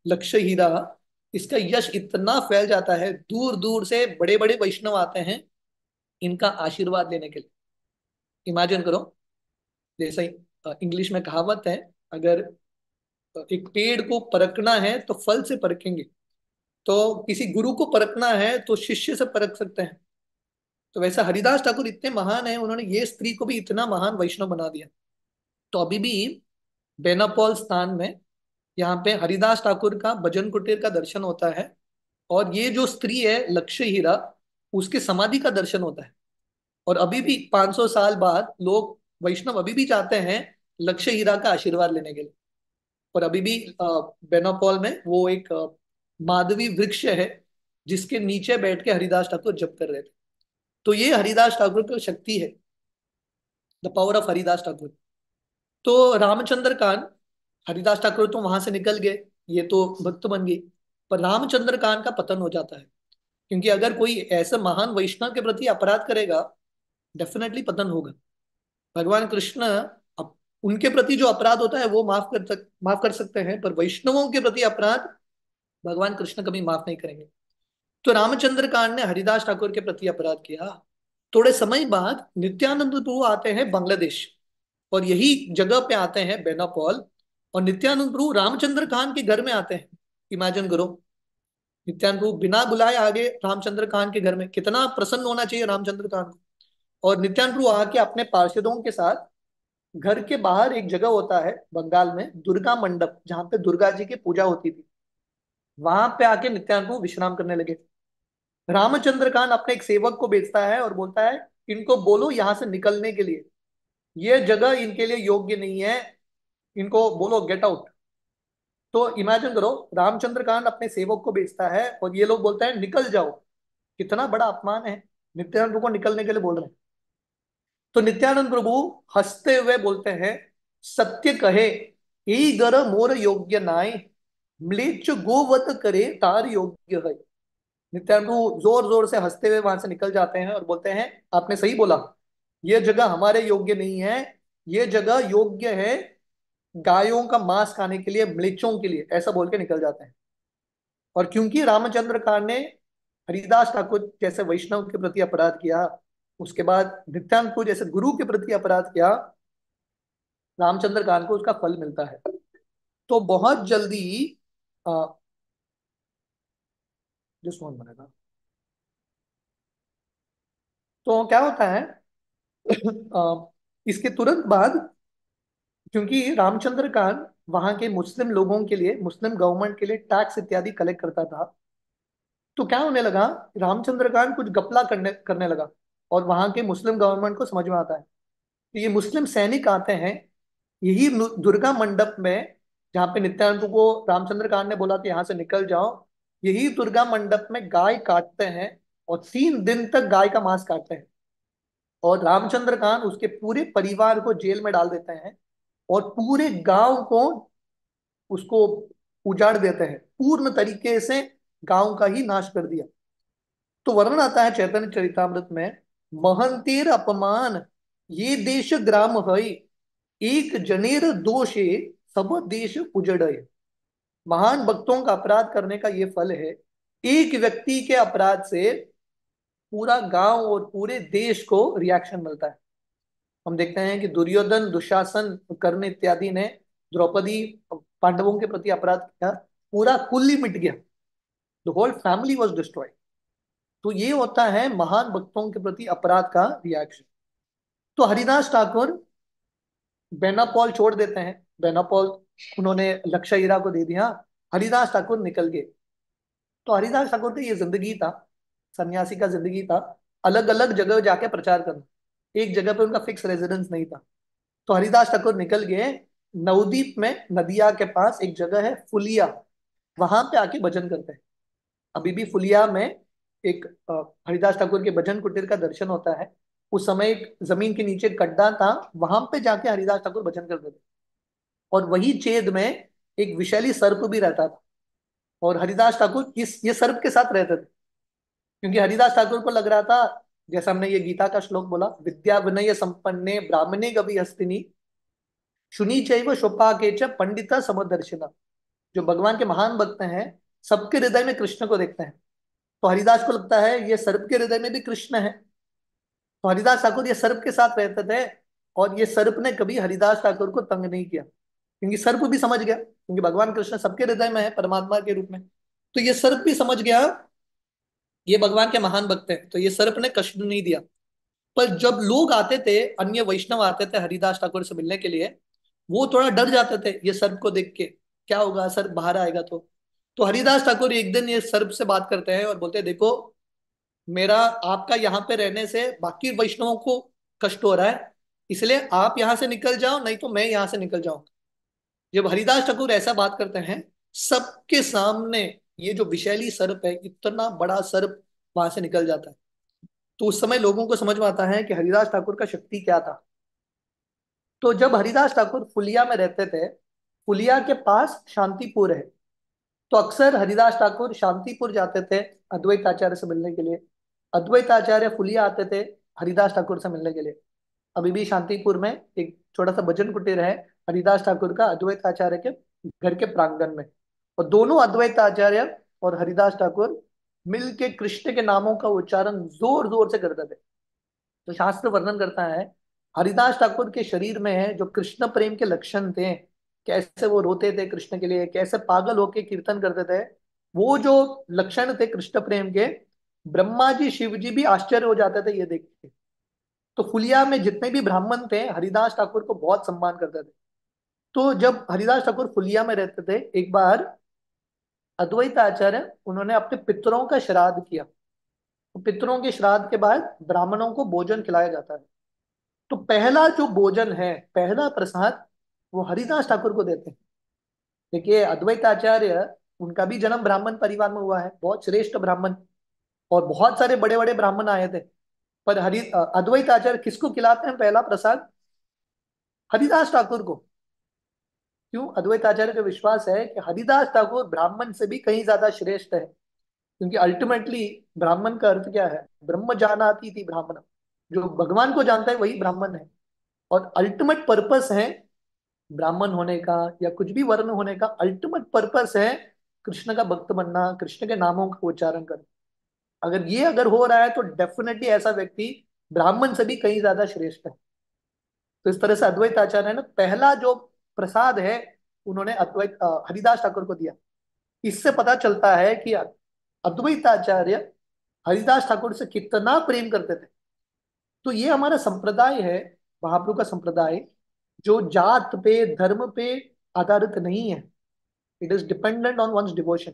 लक्ष्य हीरा, इसका यश इतना फैल जाता है, दूर दूर से बड़े बड़े वैष्णव आते हैं इनका आशीर्वाद लेने के लिए। इमेजिन करो, जैसे इंग्लिश में कहावत है, अगर एक पेड़ को परखना है तो फल से परखेंगे, तो किसी गुरु को परखना है तो शिष्य से परख सकते हैं। तो वैसा हरिदास ठाकुर इतने महान है, उन्होंने ये स्त्री को भी इतना महान वैष्णव बना दिया। तो अभी भी बेनापोल स्थान में, यहाँ पे हरिदास ठाकुर का भजन कुटीर का दर्शन होता है, और ये जो स्त्री है लक्ष्य हीरा, उसकी समाधि का दर्शन होता है। और अभी भी 500 साल बाद लोग, वैष्णव अभी भी जाते हैं लक्ष्य हीरा का आशीर्वाद लेने के लिए। और अभी भी बेनापोल में वो एक माधवी वृक्ष है, जिसके नीचे बैठ के हरिदास ठाकुर जप कर रहे थे। तो ये हरिदास ठाकुर की शक्ति है, the power of Haridas Thakur. तो रामचंद्र कान, हरिदास ठाकुर तो वहां से निकल गए, ये तो भक्त बन गई, पर रामचंद्र कान का पतन हो जाता है। क्योंकि अगर कोई ऐसे महान वैष्णव के प्रति अपराध करेगा, डेफिनेटली पतन होगा। भगवान कृष्ण अप, उनके प्रति जो अपराध होता है वो माफ कर सकते हैं, पर वैष्णवों के प्रति अपराध भगवान कृष्ण कभी माफ नहीं करेंगे। तो रामचंद्र कांड ने हरिदास ठाकुर के प्रति अपराध किया। थोड़े समय बाद नित्यानंद प्रभु आते हैं बांग्लादेश, और यही जगह पे आते हैं बेनापोल, और नित्यानंद प्रभु रामचंद्र खान के घर में आते हैं। इमेजिन करो, नित्यानंद प्रभु बिना बुलाए आगे रामचंद्र खान के घर में, कितना प्रसन्न होना चाहिए रामचंद्र खान को। और नित्यानंद प्रभु आके अपने पार्षदों के साथ, घर के बाहर एक जगह होता है बंगाल में, दुर्गा मंडप, जहां पे दुर्गा जी की पूजा होती थी, वहां पे आके नित्यानंद प्रभु विश्राम करने लगे। रामचंद्र खान अपने एक सेवक को भेजता है और बोलता है, इनको बोलो यहां से निकलने के लिए, ये जगह इनके लिए योग्य नहीं है, इनको बोलो गेट आउट। तो इमेजिन करो, रामचंद्र खान अपने सेवक को भेजता है और ये लोग बोलते हैं निकल जाओ। कितना बड़ा अपमान है, नित्यानंद प्रभु को निकलने के लिए बोल रहे हैं। तो नित्यानंद प्रभु हंसते हुए बोलते हैं, सत्य कहे ई गर मोर योग्य नाय, म्लेच्छ गोवत करे तार योग्य है। नित्यानंद प्रभु जोर जोर से हंसते हुए वहां से निकल जाते हैं और बोलते हैं, आपने सही बोला, ये जगह हमारे योग्य नहीं है, ये जगह योग्य है गायों का मांस खाने के लिए, म्लेच्छों के लिए, ऐसा बोल के निकल जाते हैं। और क्योंकि रामचंद्र कार ने हरिदास ठाकुर जैसे वैष्णव के प्रति अपराध किया, उसके बाद नित्यानंद जैसे गुरु के प्रति अपराध किया, रामचंद्र कान को उसका फल मिलता है। तो बहुत जल्दी जिस फोन बनेगा, तो क्या होता है इसके तुरंत बाद, क्योंकि रामचंद्र कान वहां के मुस्लिम लोगों के लिए, मुस्लिम गवर्नमेंट के लिए टैक्स इत्यादि कलेक्ट करता था, तो क्या होने लगा, रामचंद्र कान कुछ घपला करने करने लगा। और वहां के मुस्लिम गवर्नमेंट को समझ में आता है, तो ये मुस्लिम सैनिक आते हैं यही दुर्गा मंडप में, जहाँ पे नित्यानंद को रामचंद्र कान ने बोला कि यहाँ से निकल जाओ, यही दुर्गा मंडप में गाय काटते हैं, और 3 दिन तक गाय का मांस काटते हैं। और रामचंद्र कान उसके पूरे परिवार को जेल में डाल देते हैं, और पूरे गांव को उसको उजाड़ देते हैं, पूर्ण तरीके से गांव का ही नाश कर दिया। तो वर्णन आता है चैतन्य चरितामृत में, महंतेर अपमान ये देश ग्राम है, एक जनेर दोषे सब देश उजड़े। महान भक्तों का अपराध करने का ये फल है, एक व्यक्ति के अपराध से पूरा गांव और पूरे देश को रिएक्शन मिलता है। हम देखते हैं कि दुर्योधन, दुशासन, कर्ण इत्यादि ने द्रौपदी, पांडवों के प्रति अपराध किया, पूरा कुल ही मिट गया, the whole family was destroyed. तो ये होता है महान भक्तों के प्रति अपराध का रिएक्शन। तो हरिदास ठाकुर बेनापोल छोड़ देते हैं, बेनापोल उन्होंने लक्ष्य हीरा को दे दिया, हरिदास ठाकुर निकल गए। तो हरिदास ठाकुर की ये जिंदगी था, सन्यासी का जिंदगी था, अलग अलग जगह जाके प्रचार करना, एक जगह पे उनका फिक्स रेजिडेंस नहीं था। तो हरिदास ठाकुर निकल गए, नवदीप में नदिया के पास एक जगह है फुलिया, वहां पे आके भजन करते हैं। अभी भी फुलिया में एक हरिदास ठाकुर के भजन कुटीर का दर्शन होता है। उस समय एक जमीन के नीचे एक गड्ढा था, वहां पे जाके हरिदास ठाकुर भजन करते थे। और वही छेद में एक विषैली सर्प भी रहता था, और हरिदास ठाकुर इस ये सर्प के साथ रहते थे। क्योंकि हरिदास ठाकुर को लग रहा था, जैसा हमने ये गीता का श्लोक बोला, विद्या विनय संपन्ने ब्राह्मणे गवि हस्तिनी, शुनि चैव शोपाके च पंडित समदर्शिना। जो भगवान के महान भक्त हैं, सबके हृदय में कृष्ण को देखते हैं। तो हरिदास को लगता है ये सर्प के हृदय में भी कृष्ण है। तो हरिदास ठाकुर ये सर्प के साथ रहते थे, और ये सर्प ने कभी हरिदास ठाकुर को तंग नहीं किया, क्योंकि सर्प भी समझ गया, क्योंकि भगवान कृष्ण सबके हृदय में है परमात्मा के रूप में। तो ये सर्प भी समझ गया ये भगवान के महान भक्त हैं, तो ये सर्प ने कष्ट नहीं दिया। पर जब लोग आते थे, अन्य वैष्णव आते थे हरिदास ठाकुर से मिलने के लिए, वो थोड़ा डर जाते थे ये सर्प को देख के, क्या होगा सर्प बाहर आएगा तो हरिदास ठाकुर एक दिन ये सर्प से बात करते हैं और बोलते हैं, देखो मेरा आपका यहाँ पे रहने से बाकी वैष्णवों को कष्ट हो रहा है, इसलिए आप यहाँ से निकल जाओ, नहीं तो मैं यहाँ से निकल जाऊं। जब हरिदास ठाकुर ऐसा बात करते हैं सबके सामने, ये जो विषैली सर्प है, इतना बड़ा सर्प वहां से निकल जाता है। तो उस समय लोगों को समझ में आता है कि हरिदास ठाकुर का शक्ति क्या था। तो जब हरिदास ठाकुर फुलिया में रहते थे, फुलिया के पास शांतिपुर है, तो अक्सर हरिदास ठाकुर शांतिपुर जाते थे अद्वैत आचार्य से मिलने के लिए। अद्वैत आचार्य फुलिया आते थे हरिदास ठाकुर से मिलने के लिए। अभी भी शांतिपुर में एक छोटा सा भजन कुटीर है हरिदास ठाकुर का, अद्वैत आचार्य के घर के प्रांगण में। और दोनों अद्वैत आचार्य और हरिदास ठाकुर मिल के कृष्ण के नामों का उच्चारण जोर जोर से करते थे। तो शास्त्र वर्णन करता है हरिदास ठाकुर के शरीर में जो कृष्ण प्रेम के लक्षण थे, कैसे वो रोते थे कृष्ण के लिए, कैसे पागल होके कीर्तन करते थे, वो जो लक्षण थे कृष्ण प्रेम के, ब्रह्मा जी शिव जी भी आश्चर्य हो जाते थे ये देख के। तो फुलिया में जितने भी ब्राह्मण थे हरिदास ठाकुर को बहुत सम्मान करते थे। तो जब हरिदास ठाकुर फुलिया में रहते थे, एक बार अद्वैत आचार्य उन्होंने अपने पितरों का श्राद्ध किया। तो पितरों के श्राद्ध के बाद ब्राह्मणों को भोजन खिलाया जाता है। तो पहला जो भोजन है, पहला प्रसाद, वो हरिदास ठाकुर को देते हैं। देखिए अद्वैत आचार्य, उनका भी जन्म ब्राह्मण परिवार में हुआ है, बहुत श्रेष्ठ ब्राह्मण, और बहुत सारे बड़े बड़े ब्राह्मण आए थे। पर अद्वैत आचार्य किसको खिलाते हैं पहला प्रसाद? हरिदास ठाकुर को। क्यों? अद्वैत आचार्य का विश्वास है कि हरिदास ठाकुर ब्राह्मण से भी कहीं ज्यादा श्रेष्ठ है, क्योंकि अल्टीमेटली ब्राह्मण का अर्थ क्या है? ब्रह्म जानाति थी ब्राह्मण। जो भगवान को जानता है वही ब्राह्मण है। और अल्टीमेट पर्पस है ब्राह्मण होने का या कुछ भी वर्ण होने का, अल्टीमेट पर्पस है कृष्ण का भक्त बनना, कृष्ण के नामों का उच्चारण करना। अगर हो रहा है तो डेफिनेटली ऐसा व्यक्ति ब्राह्मण से भी कहीं ज्यादा श्रेष्ठ है। तो इस तरह से अद्वैत आचार्य ने पहला जो प्रसाद है उन्होंने हरिदास ठाकुर को दिया। इससे पता चलता है कि अद्वैत आचार्य हरिदास ठाकुर से कितना प्रेम करते थे। तो ये हमारा संप्रदाय है, महाप्रभु का संप्रदाय, जो जात पे धर्म पे आधारित नहीं है। It is dependent on one's devotion,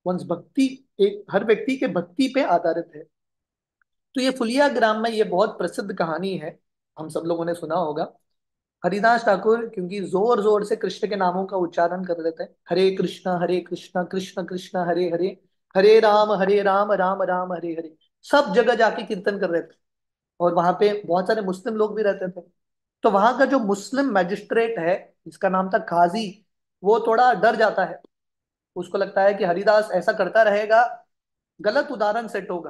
one's भक्ति। एक हर व्यक्ति के भक्ति पे आधारित है। तो ये फुलिया ग्राम में ये बहुत प्रसिद्ध कहानी है, हम सब लोगों ने सुना होगा। हरिदास ठाकुर क्योंकि जोर जोर से कृष्ण के नामों का उच्चारण कर रहे थे, हरे कृष्णा कृष्ण कृष्ण हरे हरे, हरे राम राम राम हरे हरे, सब जगह जाके कीर्तन कर रहे थे। और वहां पे बहुत सारे मुस्लिम लोग भी रहते थे। तो वहां का जो मुस्लिम मैजिस्ट्रेट है, जिसका नाम था काजी, वो थोड़ा डर जाता है। उसको लगता है कि हरिदास ऐसा करता रहेगा, गलत उदाहरण सेट होगा।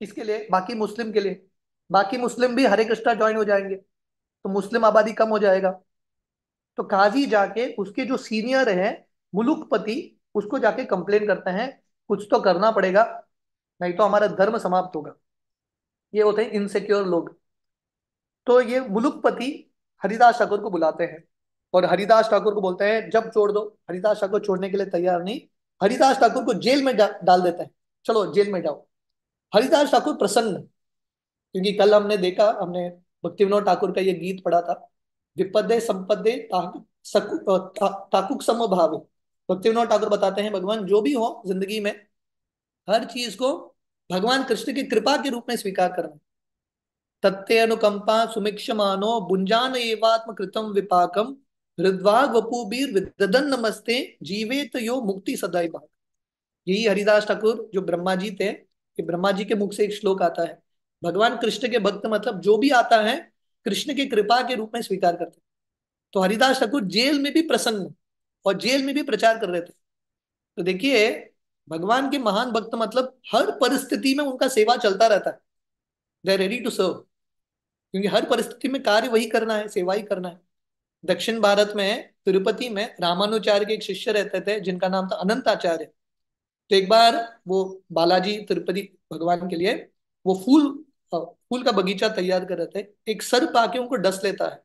किसके लिए? बाकी मुस्लिम के लिए। बाकी मुस्लिम भी हरे कृष्णा ज्वाइन हो जाएंगे, तो मुस्लिम आबादी कम हो जाएगा। तो काजी जाके उसके जो सीनियर है मुलुकपति, उसको जाके कंप्लेन करते हैं, कुछ तो करना पड़ेगा, नहीं तो हमारा धर्म समाप्त होगा। ये होते हैं इनसिक्योर लोग। तो ये मुलुकपति हरिदास ठाकुर को बुलाते हैं और हरिदास ठाकुर को बोलते हैं जब छोड़ दो। हरिदास ठाकुर छोड़ने के लिए तैयार नहीं, हरिदास ठाकुर को जेल में डाल देते हैं, चलो जेल में जाओ। हरिदास ठाकुर प्रसन्न, क्योंकि कल हमने भक्ति विनोद ठाकुर का ये गीत पढ़ा था, विपदे संपदे ताकुक समभावे। भक्ति विनोद ठाकुर बताते हैं भगवान जो भी हो जिंदगी में, हर चीज को भगवान कृष्ण की कृपा के रूप में स्वीकार करना। तत्ते अनुकंपा सुमिक्षमानो भुंजान एवात्म कृतम विपाकम, हृद्वाग वपुबीर विददन नमस्ते, जीवेत यो मुक्ति सदाई भाग। यही हरिदास ठाकुर जो ब्रह्मा जी थे, कि ब्रह्मा जी के मुख से एक श्लोक आता है, भगवान कृष्ण के भक्त मतलब जो भी आता है कृष्ण की कृपा के रूप में स्वीकार करते हैं। तो हरिदास ठाकुर जेल में भी प्रसन्न और जेल में भी प्रचार कर रहे थे। तो देखिए भगवान के महान भक्त मतलब हर परिस्थिति में उनका सेवा चलता रहता है, they are ready to serve, क्योंकि हर परिस्थिति में कार्य वही करना है, सेवा ही करना है। दक्षिण भारत में तिरुपति में रामानुचार्य के एक शिष्य रहते थे जिनका नाम था अनंताचार्य। तो एक बार वो बालाजी तिरुपति भगवान के लिए वो फूल का बगीचा तैयार कर रहे थे। एक सर्प आके उनको डस लेता है।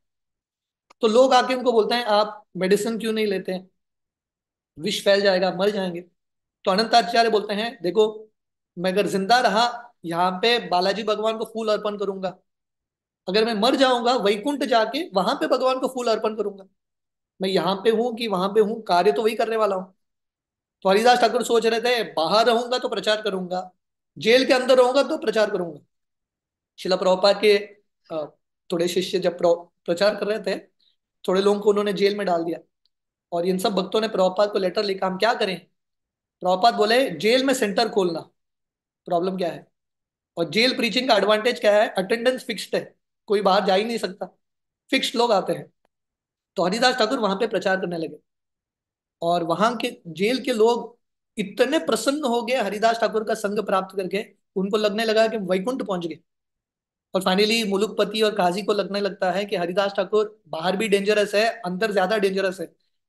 तो लोग आके उनको बोलते हैं आप मेडिसिन क्यों नहीं लेते हैं, विष फैल जाएगा, मर जाएंगे। तो अनंताचार्य बोलते हैं देखो, मैं अगर जिंदा रहा यहाँ पे बालाजी भगवान को फूल अर्पण करूंगा, अगर मैं मर जाऊंगा वैकुंठ जाके वहां पे भगवान को फूल अर्पण करूंगा। मैं यहाँ पे हूँ कि वहां पे हूँ, कार्य तो वही करने वाला हूँ। तो हरिदास ठाकुर सोच रहे थे बाहर रहूंगा तो प्रचार करूंगा, जेल के अंदर रहूंगा तो प्रचार करूंगा। शिला प्रभुपाद के अ, थोड़े शिष्य जब प्रचार कर रहे थे, थोड़े लोगों को उन्होंने जेल में डाल दिया। और इन सब भक्तों ने प्रभुपाद को लेटर लिखा हम क्या करें। प्रभुपाद बोले जेल में सेंटर खोलना, प्रॉब्लम क्या है। और जेल प्रीचिंग का एडवांटेज क्या है, अटेंडेंस फिक्स्ड है, कोई बाहर जा ही नहीं सकता, फिक्स्ड लोग आते हैं। तो हरिदास ठाकुर वहां पे प्रचार करने लगे। और वहां के जेल के लोग इतने प्रसन्न हो गए हरिदास ठाकुर का संग प्राप्त करके, उनको लगने लगा कि वैकुंठ पहुंच गए। और फाइनली मुलुकपति और काजी को लगने लगता है कि हरिदास ठाकुर बाहर भी डेंजरस है, अंदर ज्यादा डेंजरस है,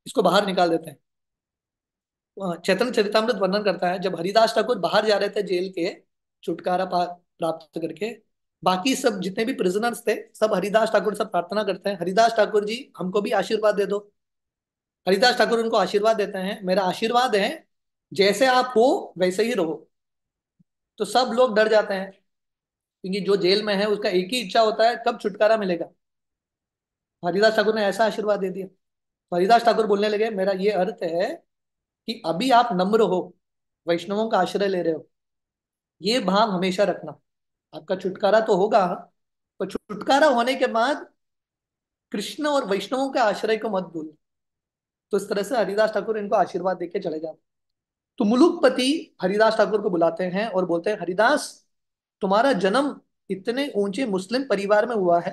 इसको बाहर निकाल देते हैं। चैतन्य चरितमृत वर्णन करता है जब हरिदास ठाकुर बाहर जा रहे थे जेल के, छुटकारा प्राप्त करके, बाकी सब जितने भी प्रिजनर्स थे सब हरिदास ठाकुर से प्रार्थना करते हैं हरिदास ठाकुर जी हमको भी आशीर्वाद दे दो। हरिदास ठाकुर उनको आशीर्वाद देते हैं, मेरा आशीर्वाद है जैसे आप हो वैसे ही रहो। तो सब लोग डर जाते हैं क्योंकि जो जेल में है उसका एक ही इच्छा होता है कब छुटकारा मिलेगा। हरिदास ठाकुर ने ऐसा आशीर्वाद दे दिया। तो हरिदास ठाकुर बोलने लगे मेरा ये अर्थ है कि अभी आप नम्र हो, वैष्णवों का आश्रय ले रहे हो, ये भाव हमेशा रखना। आपका छुटकारा तो होगा, पर छुटकारा होने के बाद कृष्ण और वैष्णवों के आश्रय को मत भूलना। तो इस तरह से हरिदास ठाकुर इनको आशीर्वाद देके चले जाते। तो मुलुकपति हरिदास ठाकुर को बुलाते हैं और बोलते हैं हरिदास, तुम्हारा जन्म इतने ऊंचे मुस्लिम परिवार में हुआ है,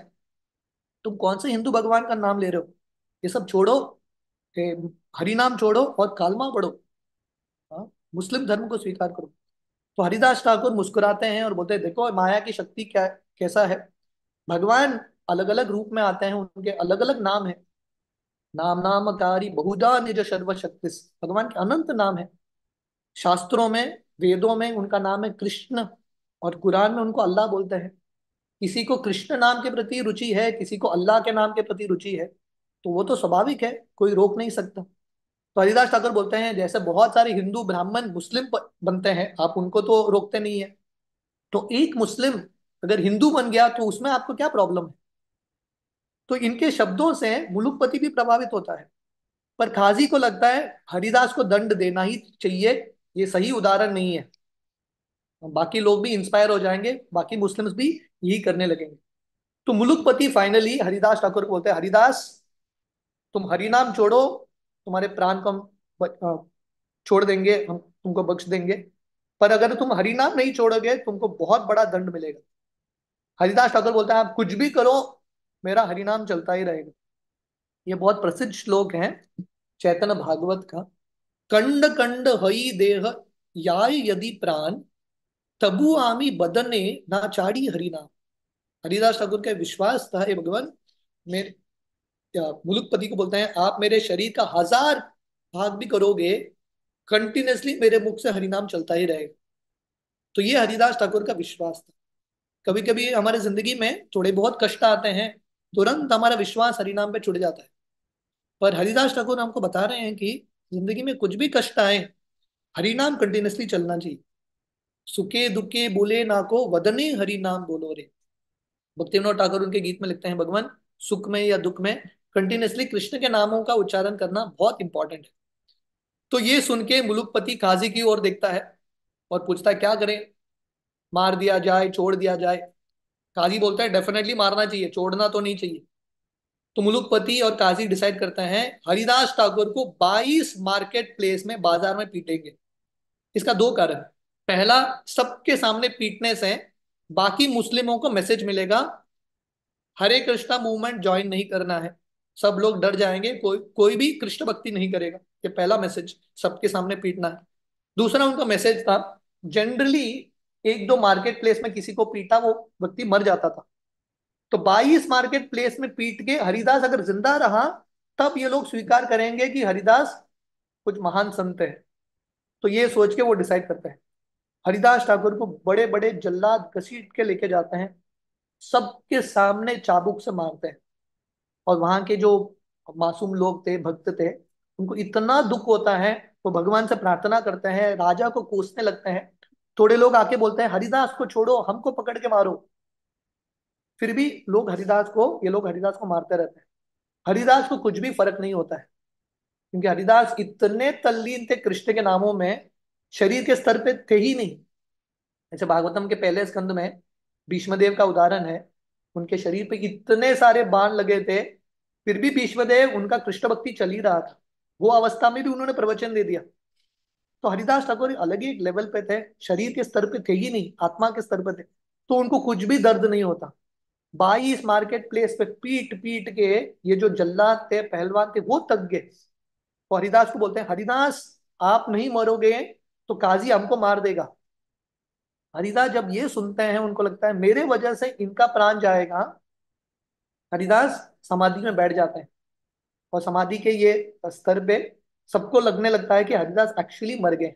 तुम कौन से हिंदू भगवान का नाम ले रहे हो, ये सब छोड़ो, ए, हरि नाम छोड़ो और कालमा पढ़ो, हाँ, मुस्लिम धर्म को स्वीकार करो। तो हरिदास ठाकुर मुस्कुराते हैं और बोलते हैं देखो माया की शक्ति क्या कैसा है। भगवान अलग अलग रूप में आते हैं, उनके अलग अलग नाम है। नाम नामकारी बहुधा निज सर्व शक्ति, भगवान के अनंत नाम है। शास्त्रों में, वेदों में उनका नाम है कृष्ण, और कुरान में उनको अल्लाह बोलते हैं। किसी को कृष्ण नाम के प्रति रुचि है, किसी को अल्लाह के नाम के प्रति रुचि है, तो वो तो स्वाभाविक है, कोई रोक नहीं सकता। तो हरिदास ठाकुर बोलते हैं जैसे बहुत सारे हिंदू ब्राह्मण मुस्लिम बनते हैं, आप उनको तो रोकते नहीं है, तो एक मुस्लिम अगर हिंदू बन गया तो उसमें आपको क्या प्रॉब्लम है। तो इनके शब्दों से मुलुकपति भी प्रभावित होता है। पर खाजी को लगता है हरिदास को दंड देना ही चाहिए, ये सही उदाहरण नहीं है, बाकी लोग भी इंस्पायर हो जाएंगे, बाकी मुस्लिम्स भी यही करने लगेंगे। तो मुलुकपति फाइनली हरिदास ठाकुर को बोलते हैं हरिदास, तुम हरि नाम छोड़ो, तुम्हारे प्राण को हम छोड़ देंगे, हम तुमको बख्श देंगे, पर अगर तुम हरि नाम नहीं छोड़ोगे तुमको बहुत बड़ा दंड मिलेगा। हरिदास ठाकुर बोलते हैं आप कुछ भी करो, मेरा हरि नाम चलता ही रहेगा। ये बहुत प्रसिद्ध श्लोक है चैतन्य भागवत का। कंड कंड हई देह याय यदि प्राण, तबु आमी बदने ना चाड़ी हरि नाम। हरिदास ठाकुर का विश्वास था, हे भगवान, मेरे मुलुकपति को बोलते हैं आप मेरे शरीर का 1000 भाग भी करोगे, कंटिन्यूअसली मेरे मुख से हरिनाम चलता ही रहेगा। तो ये हरिदास ठाकुर का विश्वास था। कभी कभी हमारे जिंदगी में थोड़े बहुत कष्ट आते हैं, तुरंत हमारा विश्वास हरिनाम पे छुट जाता है। पर हरिदास ठाकुर हमको बता रहे हैं कि जिंदगी में कुछ भी कष्ट आए, हरिनाम कंटिन्यूअसली चलना चाहिए। सुखे दुखे बोले ना को वदने हरि नाम बोलो रे। भक्तिविनोद ठाकुर उनके गीत में लिखते हैं भगवान, सुख में या दुख में कंटिन्यूअसली कृष्ण के नामों का उच्चारण करना बहुत इंपॉर्टेंट है। तो ये सुन के मुलुकपति काजी की ओर देखता है और पूछता है क्या करें, मार दिया जाए, छोड़ दिया जाए। काजी बोलता है डेफिनेटली मारना चाहिए, छोड़ना तो नहीं चाहिए। तो मुलुकपति और काजी डिसाइड करते हैं हरिदास ठाकुर को 22 मार्केट प्लेस में, बाजार में पीटेंगे। इसका दो कारण, पहला, सबके सामने पीटने से बाकी मुस्लिमों को मैसेज मिलेगा हरे कृष्णा मूवमेंट ज्वाइन नहीं करना है, सब लोग डर जाएंगे, कोई कोई भी कृष्ण भक्ति नहीं करेगा। ये पहला मैसेज, सबके सामने पीटना है। दूसरा उनका मैसेज था, जनरली एक दो मार्केट प्लेस में किसी को पीटा वो व्यक्ति मर जाता था, तो 22 मार्केट प्लेस में पीट के हरिदास अगर जिंदा रहा तब ये लोग स्वीकार करेंगे कि हरिदास कुछ महान संत है। तो ये सोच के वो डिसाइड करते हैं। हरिदास ठाकुर को बड़े बड़े जल्लाद घसीट के लेके जाते हैं, सबके सामने चाबुक से मारते हैं। और वहां के जो मासूम लोग थे, भक्त थे, उनको इतना दुख होता है, वो भगवान से प्रार्थना करते हैं, राजा को कोसने लगते हैं। थोड़े लोग आके बोलते हैं हरिदास को छोड़ो, हमको पकड़ के मारो। फिर भी ये लोग हरिदास को मारते रहते हैं। हरिदास को कुछ भी फर्क नहीं होता है, क्योंकि हरिदास इतने तल्लीन थे कृष्ण के नामों में, शरीर के स्तर पे थे ही नहीं। जैसे भागवतम के पहले स्कंद में भीष्मदेव का उदाहरण है, उनके शरीर पे इतने सारे बाण लगे थे, फिर भी भीष्मदेव, उनका कृष्ण भक्ति चल ही रहा था, वो अवस्था में भी उन्होंने प्रवचन दे दिया। तो हरिदास ठाकुर अलग ही एक लेवल पे थे, शरीर के स्तर पे थे ही नहीं, आत्मा के स्तर पे थे। तो उनको कुछ भी दर्द नहीं होता। 22 मार्केट प्लेस पे पीट पीट के ये जो जल्लाद थे, पहलवान थे, वो थक गए। तो हरिदास को बोलते हैं, हरिदास आप नहीं मरोगे तो काजी हमको मार देगा। हरिदास जब ये सुनते हैं, उनको लगता है मेरे वजह से इनका प्राण जाएगा। हरिदास समाधि में बैठ जाते हैं, और समाधि के ये स्तर पे सबको लगने लगता है कि हरिदास एक्चुअली मर गए।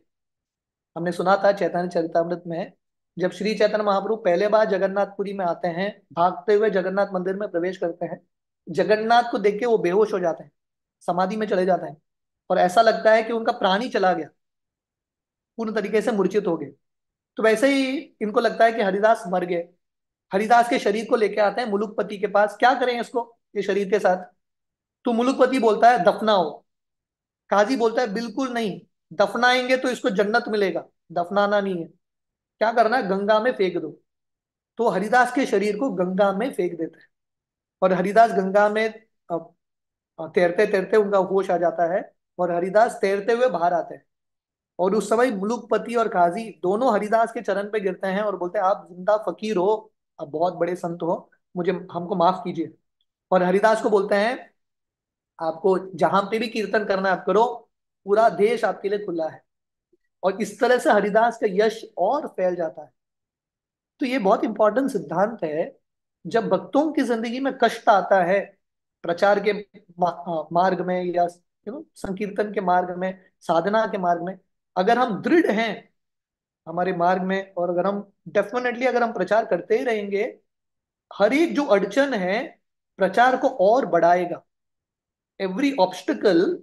हमने सुना था चैतन्य चरितामृत में, जब श्री चैतन्य महाप्रभु पहले बार जगन्नाथपुरी में आते हैं, भागते हुए जगन्नाथ मंदिर में प्रवेश करते हैं, जगन्नाथ को देख के वो बेहोश हो जाते हैं, समाधि में चले जाते हैं, और ऐसा लगता है कि उनका प्राण ही चला गया, पूर्ण तरीके से मूर्छित हो गए। तो वैसे ही इनको लगता है कि हरिदास मर गए। हरिदास के शरीर को लेके आते हैं मुलुकपति के पास, क्या करें इसको, ये शरीर के साथ। तो मुलुकपति बोलता है दफनाओ। काजी बोलता है बिल्कुल नहीं, दफनाएंगे तो इसको जन्नत मिलेगा, दफनाना नहीं है। क्या करना है, गंगा में फेंक दो। तो हरिदास के शरीर को गंगा में फेंक देते हैं, और हरिदास गंगा में तैरते तैरते उनका होश आ जाता है, और हरिदास तैरते हुए बाहर आते हैं। और उस समय मुलुकपति और काजी दोनों हरिदास के चरण पे गिरते हैं और बोलते हैं आप जिंदा फकीर हो, आप बहुत बड़े संत हो, मुझे हमको माफ कीजिए। और हरिदास को बोलते हैं आपको जहां पे भी कीर्तन करना है आप करो, पूरा देश आपके लिए खुला है। और इस तरह से हरिदास का यश और फैल जाता है। तो ये बहुत इंपॉर्टेंट सिद्धांत है। जब भक्तों की जिंदगी में कष्ट आता है, प्रचार के मार्ग में, या संकीर्तन के मार्ग में, साधना के मार्ग में, अगर हम दृढ़ हैं हमारे मार्ग में, और अगर हम डेफिनेटली अगर हम प्रचार करते ही रहेंगे, हर एक जो अड़चन है प्रचार को और बढ़ाएगा। Every obstacle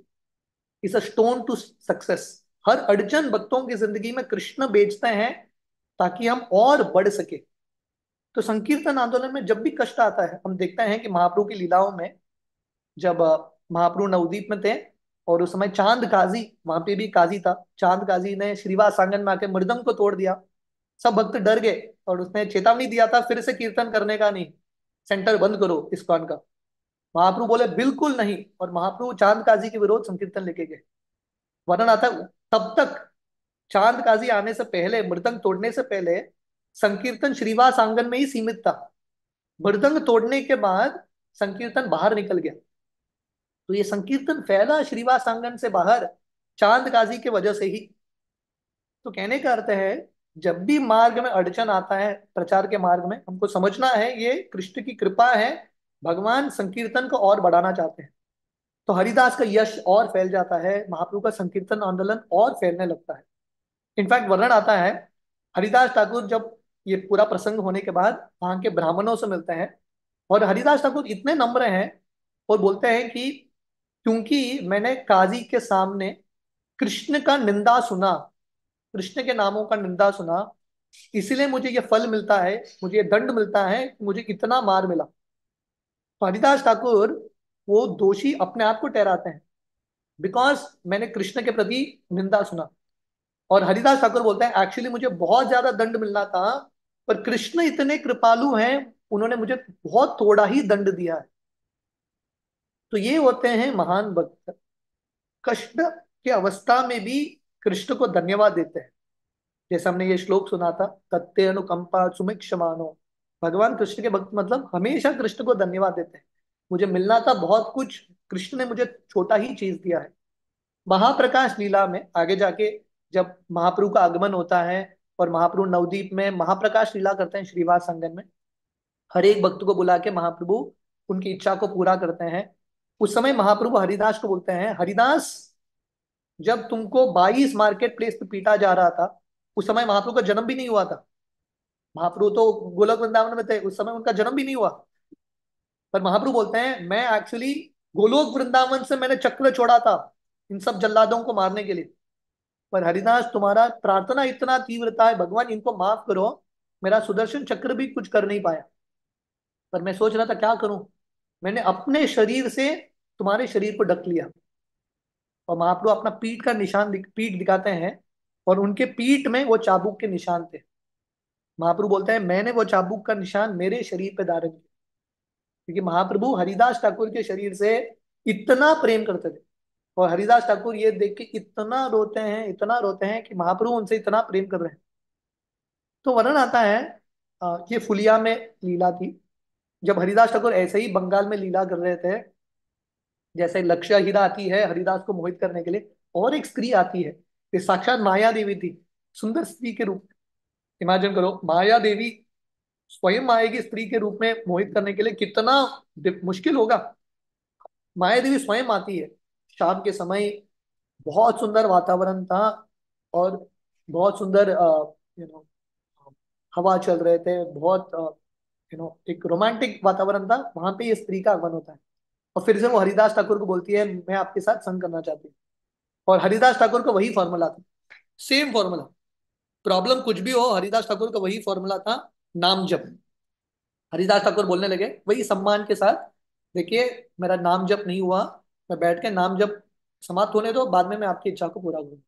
is a stone to success. हर अड़चन भक्तों की जिंदगी में कृष्ण बेचते हैं ताकि हम और बढ़ सके। तो संकीर्तन आंदोलन में जब भी कष्ट आता है, हम देखते हैं कि महाप्रभु की लीलाओं में, जब महाप्रभु नवदीप में थे, और उस समय चांद काजी, वहां पे भी काजी था, चांद काजी ने श्रीवास आंगन में आके मृदंग को तोड़ दिया। सब भक्त डर गए, और उसने चेतावनी दिया था फिर से कीर्तन करने का नहीं, सेंटर बंद करो इस्कॉन का। महाप्रभु बोले बिल्कुल नहीं, और महाप्रभु चांद काजी के विरोध संकीर्तन लेके गए। वर्णन आता है तब तक चांद काजी आने से पहले, मृदंग तोड़ने से पहले, संकीर्तन श्रीवास आंगन में ही सीमित था। मृदंग तोड़ने के बाद संकीर्तन बाहर निकल गया। तो ये संकीर्तन फैला श्रीवास आंगन से बाहर चांद काजी के वजह से ही। तो कहने का अर्थ है, जब भी मार्ग में अड़चन आता है, प्रचार के मार्ग में, हमको समझना है ये कृष्ण की कृपा है, भगवान संकीर्तन को और बढ़ाना चाहते हैं। तो हरिदास का यश और फैल जाता है, महाप्रभु का संकीर्तन आंदोलन और फैलने लगता है। इनफैक्ट वर्णन आता है, हरिदास ठाकुर जब ये पूरा प्रसंग होने के बाद वहां के ब्राह्मणों से मिलते हैं, और हरिदास ठाकुर इतने नम्र हैं और बोलते हैं कि क्योंकि मैंने काजी के सामने कृष्ण का निंदा सुना, कृष्ण के नामों का निंदा सुना, इसीलिए मुझे ये फल मिलता है, मुझे ये दंड मिलता है, मुझे इतना मार मिला। तो हरिदास ठाकुर वो दोषी अपने आप को ठहराते हैं, बिकॉज मैंने कृष्ण के प्रति निंदा सुना। और हरिदास ठाकुर बोलते हैं एक्चुअली मुझे बहुत ज्यादा दंड मिलना था, पर कृष्ण इतने कृपालु हैं, उन्होंने मुझे बहुत थोड़ा ही दंड दिया है। तो ये होते हैं महान भक्त, कष्ट के अवस्था में भी कृष्ण को धन्यवाद देते हैं। जैसे हमने ये श्लोक सुना था, तत्ते अनुकंपा सुमिक्षमानो। भगवान कृष्ण के भक्त मतलब हमेशा कृष्ण को धन्यवाद देते हैं। मुझे मिलना था बहुत कुछ, कृष्ण ने मुझे छोटा ही चीज दिया है। महाप्रकाश लीला में आगे जाके जब महाप्रभु का आगमन होता है, और महाप्रभु नवदीप में महाप्रकाश लीला करते हैं श्रीवास संगम में, हर एक भक्त को बुला के महाप्रभु उनकी इच्छा को पूरा करते हैं। उस समय महाप्रभु हरिदास को बोलते हैं, हरिदास, जब तुमको 22 मार्केट प्लेस पे पीटा जा रहा था, उस समय महाप्रभु का जन्म भी नहीं हुआ था। महाप्रभु तो गोलक वृंदावन में थे, उस समय उनका जन्म भी नहीं हुआ। पर महाप्रभु बोलते हैं, मैं एक्चुअली गोलोक वृंदावन से मैंने चक्र छोड़ा था इन सब जल्लादों को मारने के लिए। पर हरिदास, तुम्हारा प्रार्थना इतना तीव्रता है, भगवान इनको माफ करो, मेरा सुदर्शन चक्र भी कुछ कर नहीं पाया। पर मैं सोच रहा था क्या करूं, मैंने अपने शरीर से तुम्हारे शरीर को ढक लिया। और महाप्रभु अपना पीठ का निशान पीठ दिखाते हैं, और उनके पीठ में वो चाबुक के निशान थे। महाप्रभु बोलते हैं, मैंने वो चाबुक का निशान मेरे शरीर पे धारण किया, क्योंकि महाप्रभु हरिदास ठाकुर के शरीर से इतना प्रेम करते थे। और हरिदास ठाकुर ये देख के इतना रोते हैं, इतना रोते हैं कि महाप्रभु उनसे इतना प्रेम कर रहे हैं। तो वर्णन आता है, ये फुलिया में लीला थी, जब हरिदास ठाकुर ऐसे ही बंगाल में लीला कर रहे थे। जैसे लक्ष्य हीरा आती है हरिदास को मोहित करने के लिए, और एक स्त्री आती है, ये साक्षात माया देवी थी, सुंदर स्त्री के रूप। इमेजिन करो, माया देवी स्वयं आएगी स्त्री के रूप में मोहित करने के लिए, कितना मुश्किल होगा। माया देवी स्वयं आती है शाम के समय, बहुत सुंदर वातावरण था, और बहुत सुंदर यू नो हवा चल रहे थे, बहुत एक रोमांटिक वातावरण था। वहां पे ये स्त्री का आगमन होता है, और फिर से वो हरिदास ठाकुर को बोलती है, मैं आपके साथ संग करना चाहती हूँ। और हरिदास ठाकुर का वही फॉर्मूला था, सेम फॉर्मूला। प्रॉब्लम कुछ भी हो, हरिदास ठाकुर का वही फॉर्मूला था, नाम जप। हरिदास ठाकुर बोलने लगे वही सम्मान के साथ, देखिए मेरा नाम जप नहीं हुआ, मैं बैठ के नाम जप समाप्त होने दो, बाद में मैं आपकी इच्छा को पूरा करूँ।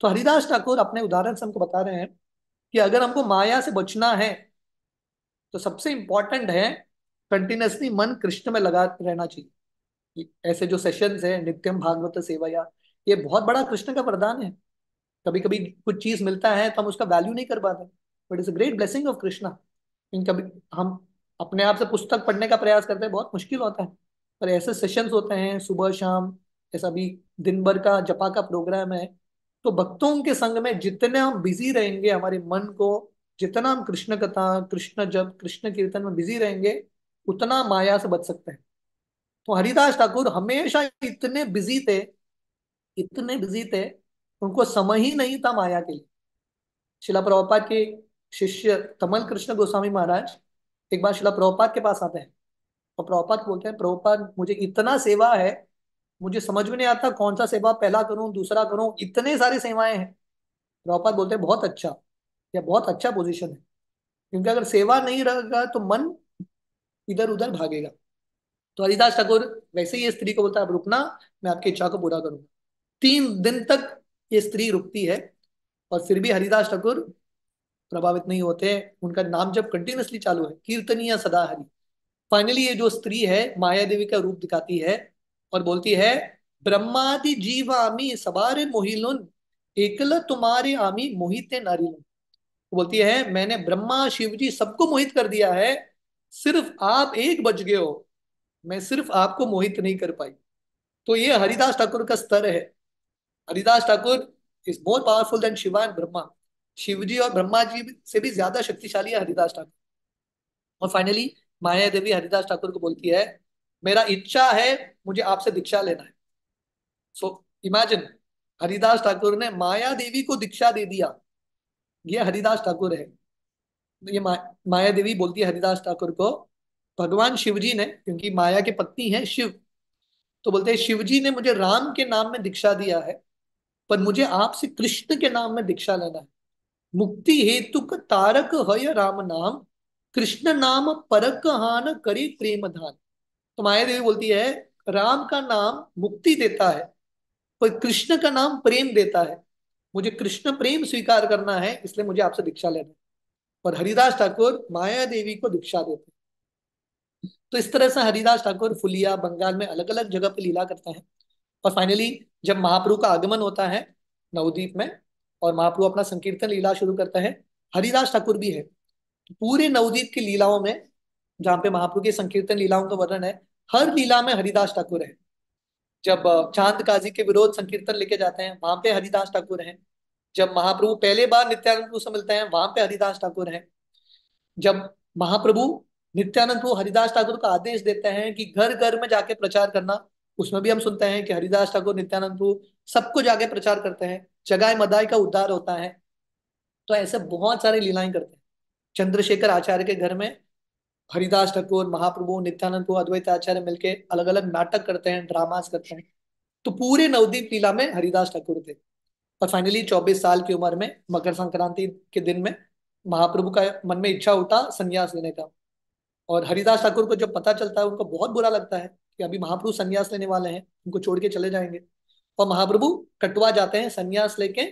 तो हरिदास ठाकुर अपने उदाहरण से हमको बता रहे हैं कि अगर हमको माया से बचना है, तो सबसे इंपॉर्टेंट है कंटिन्यूअसली मन कृष्ण में लगा रहना चाहिए। ऐसे जो सेशंस है नित्यम भागवत सेवया, ये बहुत बड़ा कृष्ण का वरदान है। कभी कभी कुछ चीज मिलता है तो हम उसका वैल्यू नहीं कर पाते, but it's a great blessing of Krishna. इन कभी हम अपने आप से पुस्तक पढ़ने का प्रयास करते हैं, बहुत मुश्किल होता है। पर ऐसे सेशंस होते हैं सुबह शाम, ऐसा भी दिन भर का जपा का प्रोग्राम है। तो भक्तों के संग में जितने हम बिजी रहेंगे, हमारे मन को जितना हम कृष्ण कथा, कृष्ण जप, कृष्ण कीर्तन में बिजी रहेंगे, उतना माया से बच सकते हैं। तो हरिदास ठाकुर हमेशा इतने बिजी थे, इतने बिजी थे, उनको समय ही नहीं था माया के लिए। शिला प्रभुपाद के शिष्य तमल कृष्ण गोस्वामी महाराज एक बार शिला प्रभुपाद के पास आते हैं, और प्रभुपाद बोलते हैं, प्रभुपाद मुझे इतना सेवा है, मुझे समझ में नहीं आता कौन सा सेवा पहला करूं दूसरा करूं, इतने सारी सेवाएं हैं। प्रभुपाद बोलते हैं, बहुत अच्छा, यह बहुत अच्छा पोजीशन है, क्योंकि अगर सेवा नहीं रहेगा तो मन इधर उधर भागेगा। तो हरिदास ठाकुर वैसे ही ये स्त्री को बोलता है, अब रुकना, मैं आपकी इच्छा को पूरा करूंगा। 3 दिन तक ये स्त्री रुकती है, और फिर भी हरिदास ठाकुर प्रभावित नहीं होते, उनका नाम जब कंटिन्यूअसली चालू है, कीर्तनीय सदा हरि। फाइनली ये जो स्त्री है माया देवी का रूप दिखाती है, और बोलती है, ब्रह्मादि जीव आमी सबारे मोहिलुन, एकल तुम्हारे आमी मोहिते नारिलुन। बोलती है, मैंने ब्रह्मा शिव जी सबको मोहित कर दिया है, सिर्फ आप एक बच गए हो, मैं सिर्फ आपको मोहित नहीं कर पाई। तो ये हरिदास ठाकुर का स्तर है। Haridas Thakur is more powerful than Shiva and Brahma. Shiv ji और ब्रह्मा जी से भी ज्यादा शक्तिशाली है हरिदास ठाकुर। और फाइनली माया देवी हरिदास ठाकुर को बोलती है, मेरा इच्छा है मुझे आपसे दीक्षा लेना है। सो इमेजिन, हरिदास ठाकुर ने माया देवी को दीक्षा दे दिया। ये हरिदास ठाकुर है। ये माया देवी बोलती है हरिदास ठाकुर को, भगवान शिव जी ने, क्योंकि माया के पत्नी है शिव, तो बोलते हैं, शिव जी ने मुझे राम के नाम में दीक्षा दिया है, पर मुझे आपसे कृष्ण के नाम में दीक्षा लेना है। मुक्ति हेतु तारक हय राम नाम, कृष्ण नाम परक हान करे प्रेम धान। तो माया देवी बोलती है, राम का नाम मुक्ति देता है, पर कृष्ण का नाम प्रेम देता है, मुझे कृष्ण प्रेम स्वीकार करना है, इसलिए मुझे आपसे दीक्षा लेना है। और हरिदास ठाकुर माया देवी को दीक्षा देते हैं। तो इस तरह से हरिदास ठाकुर फुलिया बंगाल में अलग अलग जगह पे लीला करते हैं। और फाइनली जब महाप्रभु का आगमन होता है नवद्वीप में, और महाप्रभु अपना संकीर्तन लीला शुरू करते हैं, हरिदास ठाकुर भी है। तो पूरे नवद्वीप की लीलाओं में, जहाँ पे महाप्रभु की संकीर्तन लीलाओं का वर्णन है, हर लीला में हरिदास ठाकुर है। जब चांद काजी के विरोध संकीर्तन लेके जाते हैं, वहां पे हरिदास ठाकुर हैं। जब महाप्रभु पहले बार नित्यानंद प्रभु से मिलते हैं, वहां पे हरिदास ठाकुर हैं। जब महाप्रभु नित्यानंद प्रभु हरिदास ठाकुर को आदेश देते हैं कि घर घर में जाके प्रचार करना। उसमें भी हम सुनते हैं कि हरिदास ठाकुर, नित्यानंद प्रभु सबको जाके प्रचार करते हैं, जगाए मदाई का उद्धार होता है। तो ऐसे बहुत सारे लीलाएं करते हैं। चंद्रशेखर आचार्य के घर में हरिदास ठाकुर, महाप्रभु, नित्यानंद प्रभु, अद्वैत आचार्य मिलके अलग अलग नाटक करते हैं, ड्रामास करते हैं। तो पूरे नवदीप लीला में हरिदास ठाकुर थे। और फाइनली 24 साल की उम्र में मकर संक्रांति के दिन में महाप्रभु का मन में इच्छा उठा संन्यास लेने का। और हरिदास ठाकुर को जब पता चलता है, उनको बहुत बुरा लगता है कि अभी महाप्रभु संन्यास लेने वाले हैं, उनको छोड़ के चले जाएंगे। और महाप्रभु कटवा जाते हैं, संन्यास लेके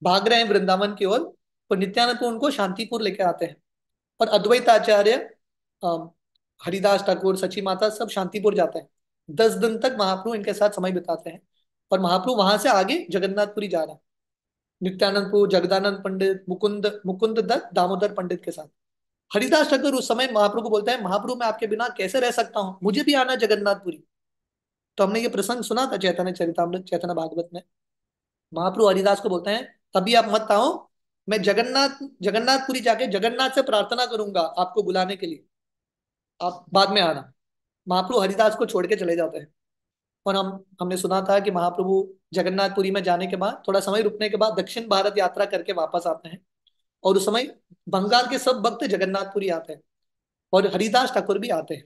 भाग रहे हैं वृंदावन की ओर। और नित्यानंद को उनको शांतिपुर लेके आते हैं। और अद्वैत आचार्य, अम, हरिदास ठाकुर, सची माता सब शांतिपुर जाते हैं। 10 दिन तक महाप्रभु इनके साथ समय बिताते हैं। और महाप्रभु वहां से आगे जगन्नाथपुरी जा रहे हैं, नित्यानंद प्रभु, जगदानंद पंडित, मुकुंद मुकुंद दत्त, दामोदर पंडित के साथ। हरिदास ठाकुर उस समय महाप्रभु को बोलते हैं, महाप्रभु मैं आपके बिना कैसे रह सकता हूँ, मुझे भी आना है जगन्नाथपुरी। तो हमने ये प्रसंग सुना था चैतन्य चरितामृत, चैतन्य भागवत में। महाप्रभु हरिदास को बोलते हैं, अभी आप मत आओ, मैं जगन्नाथपुरी जाके जगन्नाथ से प्रार्थना करूंगा आपको बुलाने के लिए, आप बाद में आना। महाप्रभु हरिदास को छोड़ के चले जाते हैं। और हमने सुना था कि महाप्रभु जगन्नाथपुरी में जाने के बाद, थोड़ा समय रुकने के बाद, दक्षिण भारत यात्रा करके वापस आते हैं। और उस समय बंगाल के सब भक्त जगन्नाथपुरी आते हैं, और हरिदास ठाकुर भी आते हैं।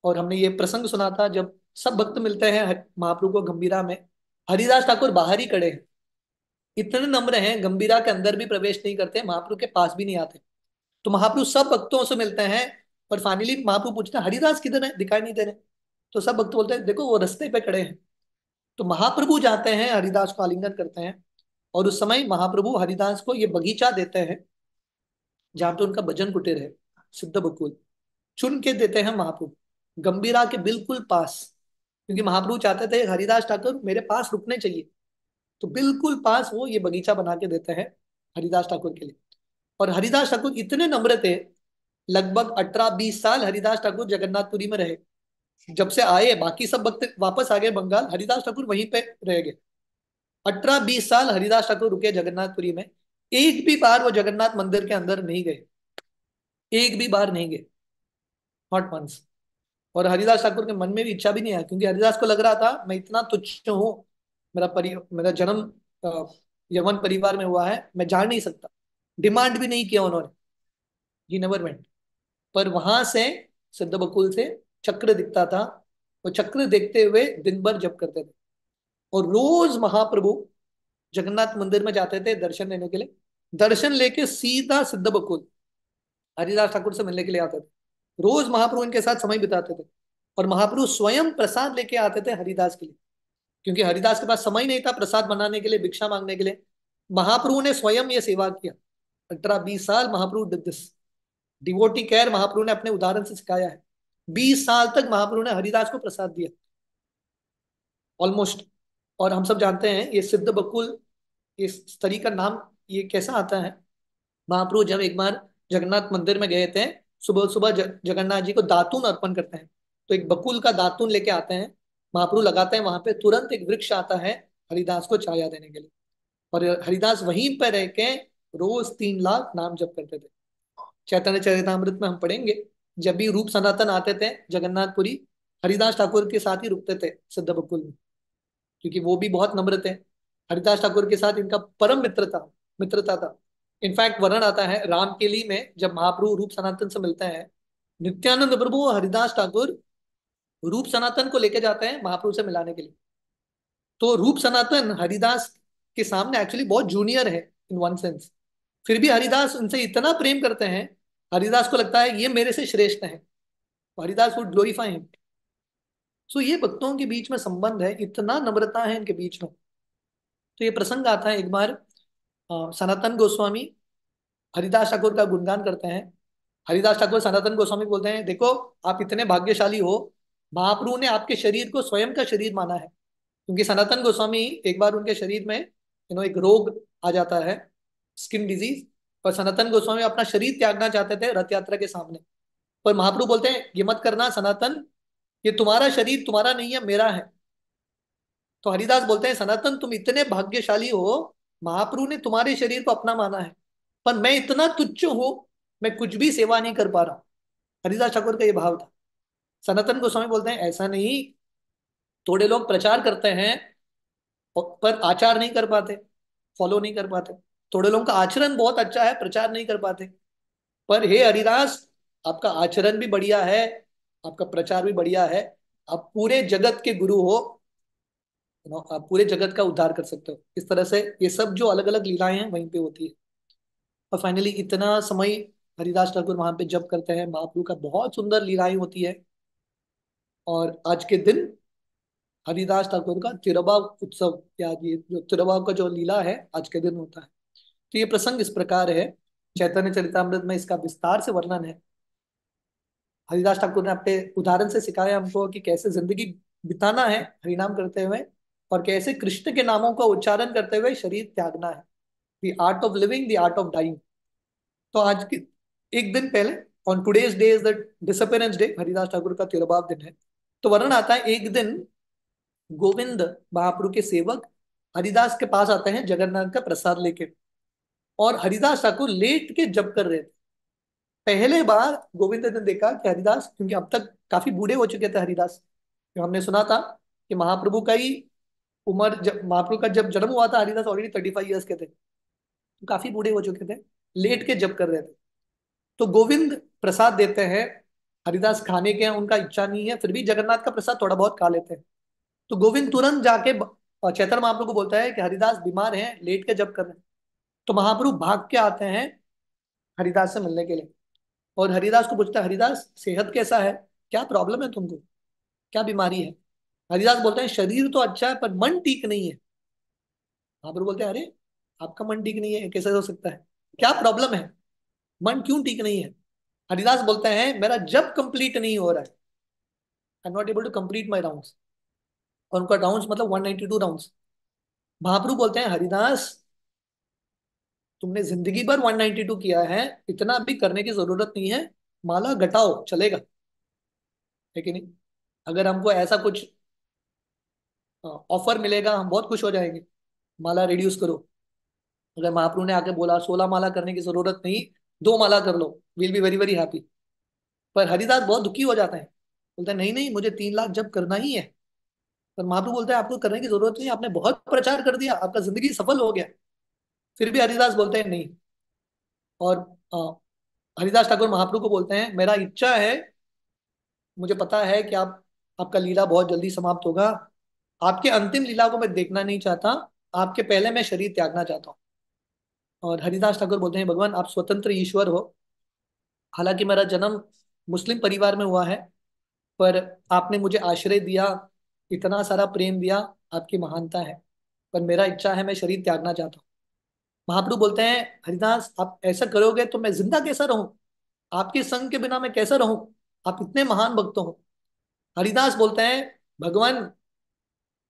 और हमने ये प्रसंग सुना था जब सब भक्त मिलते हैं महाप्रभु को गंभीरा में। हरिदास ठाकुर बाहर ही खड़े हैं, इतने नम्र हैं, गंभीरा के अंदर भी प्रवेश नहीं करते, महाप्रभु के पास भी नहीं आते। तो महाप्रभु सब भक्तों से मिलते हैं। और फाइनली महाप्रभु पूछते हैं, हरिदास किधर है, दिखाई नहीं दे रहे। तो सब भक्त बोलते हैं, देखो वो रास्ते पे खड़े हैं। तो महाप्रभु जाते हैं, हरिदास को आलिंगन करते हैं। और उस समय महाप्रभु हरिदास को ये बगीचा देते हैं जहां पे उनका भजन कुटीर है, सिद्ध बकुल चुन के देते हैं महाप्रभु, गंभीरा के बिल्कुल पास। क्योंकि महाप्रभु चाहते थे हरिदास ठाकुर मेरे पास रुकने चाहिए, तो बिल्कुल पास वो ये बगीचा बना के देते हैं हरिदास ठाकुर के लिए। और हरिदास ठाकुर इतने नम्र थे, लगभग 18-20 साल हरिदास ठाकुर जगन्नाथपुरी में रहे। जब से आए बाकी सब भक्त वापस आ गए बंगाल, हरिदास ठाकुर वहीं पे रह गए। 18-20 साल हरिदास ठाकुर रुके जगन्नाथपुरी में। एक भी बार वो जगन्नाथ मंदिर के अंदर नहीं गए, एक भी बार नहीं गए, नॉट वंस। और हरिदास ठाकुर के मन में भी इच्छा भी नहीं आया, क्योंकि हरिदास को लग रहा था मैं इतना तुच्छ हूँ, मेरा जन्म यवन परिवार में हुआ है, मैं जा नहीं सकता। डिमांड भी नहीं किया उन्होंने, ही नेवर वेंट। पर वहां से सिद्ध बकुल से चक्र दिखता था, वो चक्र देखते हुए दिन भर जप करते थे। और रोज महाप्रभु जगन्नाथ मंदिर में जाते थे दर्शन लेने के लिए। दर्शन लेके सीधा सिद्ध बकुल हरिदास ठाकुर से मिलने के लिए आते थे। रोज महाप्रभु इनके साथ समय बिताते थे। और महाप्रभु स्वयं प्रसाद लेके आते थे हरिदास के लिए, क्योंकि हरिदास के पास समय नहीं था प्रसाद बनाने के लिए, भिक्षा मांगने के लिए। महाप्रभु ने स्वयं ये सेवा किया। 18-20 साल महाप्रभु डिड दिस डिवोटी केयर, महाप्रभु ने अपने उदाहरण से सिखाया है। 20 साल तक महाप्रभु ने हरिदास को प्रसाद दिया, ऑलमोस्ट। और हम सब जानते हैं ये सिद्ध बकुल, इस तरी का नाम ये कैसा आता है। महाप्रभु जब एक बार जगन्नाथ मंदिर में गए थे, सुबह सुबह जगन्नाथ जी को दातून अर्पण करते हैं, तो एक बकुल का दातून लेके आते हैं, महाप्रभु लगाते हैं वहां पे, तुरंत एक वृक्ष आता है हरिदास को छाया देने के लिए। और हरिदास वहीं पर रह के रोज 3 लाख नाम जप करते थे। चैतन्य चरितामृत में हम पढ़ेंगे, जब भी रूप सनातन आते थे जगन्नाथपुरी, हरिदास ठाकुर के साथ ही रुकते थे सिद्ध बकुल में, क्योंकि वो भी बहुत नम्र थे। हरिदास ठाकुर के साथ इनका परम मित्रता था। इनफैक्ट वर्णन आता है रामकेली में, जब महाप्रभु रूप सनातन से मिलते हैं, नित्यानंद प्रभु और हरिदास ठाकुर रूप सनातन को लेके जाते हैं महाप्रभु से मिलाने के लिए। तो रूप सनातन हरिदास के सामने एक्चुअली बहुत जूनियर है इन वन सेंस, फिर भी हरिदास उनसे इतना प्रेम करते हैं, हरिदास को लगता है ये मेरे से श्रेष्ठ है, हरिदास वुड ग्लोरीफाई हिम। सो ये भक्तों के बीच में संबंध है, इतना नम्रता है इनके बीच में। तो ये प्रसंग आता है एक बार, सनातन गोस्वामी हरिदास ठाकुर का गुणगान करते हैं। हरिदास ठाकुर सनातन गोस्वामी बोलते हैं, देखो आप इतने भाग्यशाली हो, महाप्रभु ने आपके शरीर को स्वयं का शरीर माना है। क्योंकि सनातन गोस्वामी एक बार उनके शरीर में एक रोग आ जाता है, स्किन डिजीज, और सनातन गोस्वामी अपना शरीर त्यागना चाहते थे रथ यात्रा के सामने। पर महाप्रभु बोलते हैं ये मत करना सनातन, ये तुम्हारा शरीर तुम्हारा नहीं है, मेरा है। तो हरिदास बोलते हैं, सनातन तुम इतने भाग्यशाली हो, महाप्रभु ने तुम्हारे शरीर को अपना माना है, पर मैं इतना तुच्छ हूं, मैं कुछ भी सेवा नहीं कर पा रहा। हरिदास ठाकुर का ये भाव था। सनातन गोस्वामी बोलते हैं ऐसा नहीं, थोड़े लोग प्रचार करते हैं पर आचार नहीं कर पाते, फॉलो नहीं कर पाते। थोड़े लोगों का आचरण बहुत अच्छा है, प्रचार नहीं कर पाते। पर हे हरिदास, आपका आचरण भी बढ़िया है, आपका प्रचार भी बढ़िया है, आप पूरे जगत के गुरु हो, आप पूरे जगत का उद्धार कर सकते हो। इस तरह से ये सब जो अलग अलग लीलाएं हैं वहीं पे होती है। और फाइनली इतना समय हरिदास ठाकुर वहां पे जप करते हैं, महाप्रभु का बहुत सुंदर लीलाएं होती है। और आज के दिन हरिदास ठाकुर का तिरबा उत्सव, या ये जो तिरबा का जो लीला है आज के दिन होता है। तो ये प्रसंग इस प्रकार है, चैतन्य चरितामृत में इसका विस्तार से वर्णन है। हरिदास ठाकुर ने अपने उदाहरण से सिखाया हमको कि कैसे जिंदगी बिताना है हरिनाम करते हुए, और कैसे कृष्ण के नामों का उच्चारण करते हुए शरीर त्यागना है। The art of living, the art of dying. तो आज की एक दिन पहले, on today's day is the disappearance day, Haridas Thakur का तिरुभाव दिन है। तो वर्णन आता है, एक दिन गोविंद महाप्रभु के सेवक हरिदास के पास आते हैं जगन्नाथ का प्रसाद लेके, और हरिदास ठाकुर लेट के जप कर रहे थे। पहले बार गोविंद ने देखा कि हरिदास, क्योंकि अब तक काफी बूढ़े हो चुके थे हरिदास, जो हमने सुना था कि महाप्रभु का ही उम्र, जब महाप्रभु का जब जन्म हुआ था हरिदास ऑलरेडी 35 ईयर्स के थे, तो काफी बूढ़े हो चुके थे, लेट के जप कर रहे थे। तो गोविंद प्रसाद देते हैं, हरिदास खाने के हैं, उनका इच्छा नहीं है, फिर भी जगन्नाथ का प्रसाद थोड़ा बहुत खा लेते हैं। तो गोविंद तुरंत जाके चैतन्य महाप्रभु को बोलता है कि हरिदास बीमार हैं, लेट के जप कर रहे हैं। तो महाप्रभु भाग के आते हैं हरिदास से मिलने के लिए, और हरिदास को पूछता है, हरिदास सेहत कैसा है, क्या प्रॉब्लम है तुमको, क्या बीमारी है। हरिदास बोलते हैं शरीर तो अच्छा है पर मन ठीक नहीं है। महाप्रभु बोलते हैं अरे, आपका मन ठीक नहीं है कैसे हो सकता है, क्या प्रॉब्लम है, मन क्यों ठीक नहीं है। हरिदास बोलते हैं मेरा जब कंप्लीट नहीं हो रहा है, I am not able to complete my rounds. और उनका राउंड्स मतलब 192 राउंड्स। महाप्रभु बोलते हैं हरिदास, तुमने जिंदगी भर 192 किया है, इतना भी करने की जरूरत नहीं है, माला घटाओ चलेगा, है कि नहीं। अगर हमको ऐसा कुछ ऑफर मिलेगा हम बहुत खुश हो जाएंगे, माला रिड्यूस करो। अगर महाप्रभु ने आके बोला 16 माला करने की जरूरत नहीं, 2 माला कर लो, will be very very happy. पर हरिदास बहुत दुखी हो जाता है, बोलता है नहीं नहीं, मुझे 3 लाख जब करना ही है। पर महाप्रभु बोलते हैं आपको करने की जरूरत नहीं, आपने बहुत प्रचार कर दिया, आपका जिंदगी सफल हो गया। फिर भी हरिदास बोलते हैं नहीं। और हरिदास ठाकुर महाप्रभु को बोलते हैं मेरा इच्छा है, मुझे पता है कि आपका लीला बहुत जल्दी समाप्त होगा, आपके अंतिम लीला को मैं देखना नहीं चाहता, आपके पहले मैं शरीर त्यागना चाहता हूँ। और हरिदास ठाकुर बोलते हैं भगवान आप स्वतंत्र ईश्वर हो, हालांकि मेरा जन्म मुस्लिम परिवार में हुआ है, पर आपने मुझे आश्रय दिया, इतना सारा प्रेम दिया, आपकी महानता है, पर मेरा इच्छा है मैं शरीर त्यागना चाहता हूँ। महाप्रभु बोलते हैं हरिदास आप ऐसा करोगे तो मैं जिंदा कैसा रहूं, आपके संग के बिना मैं कैसा रहूं, आप इतने महान भक्त हो। हरिदास बोलते हैं भगवान,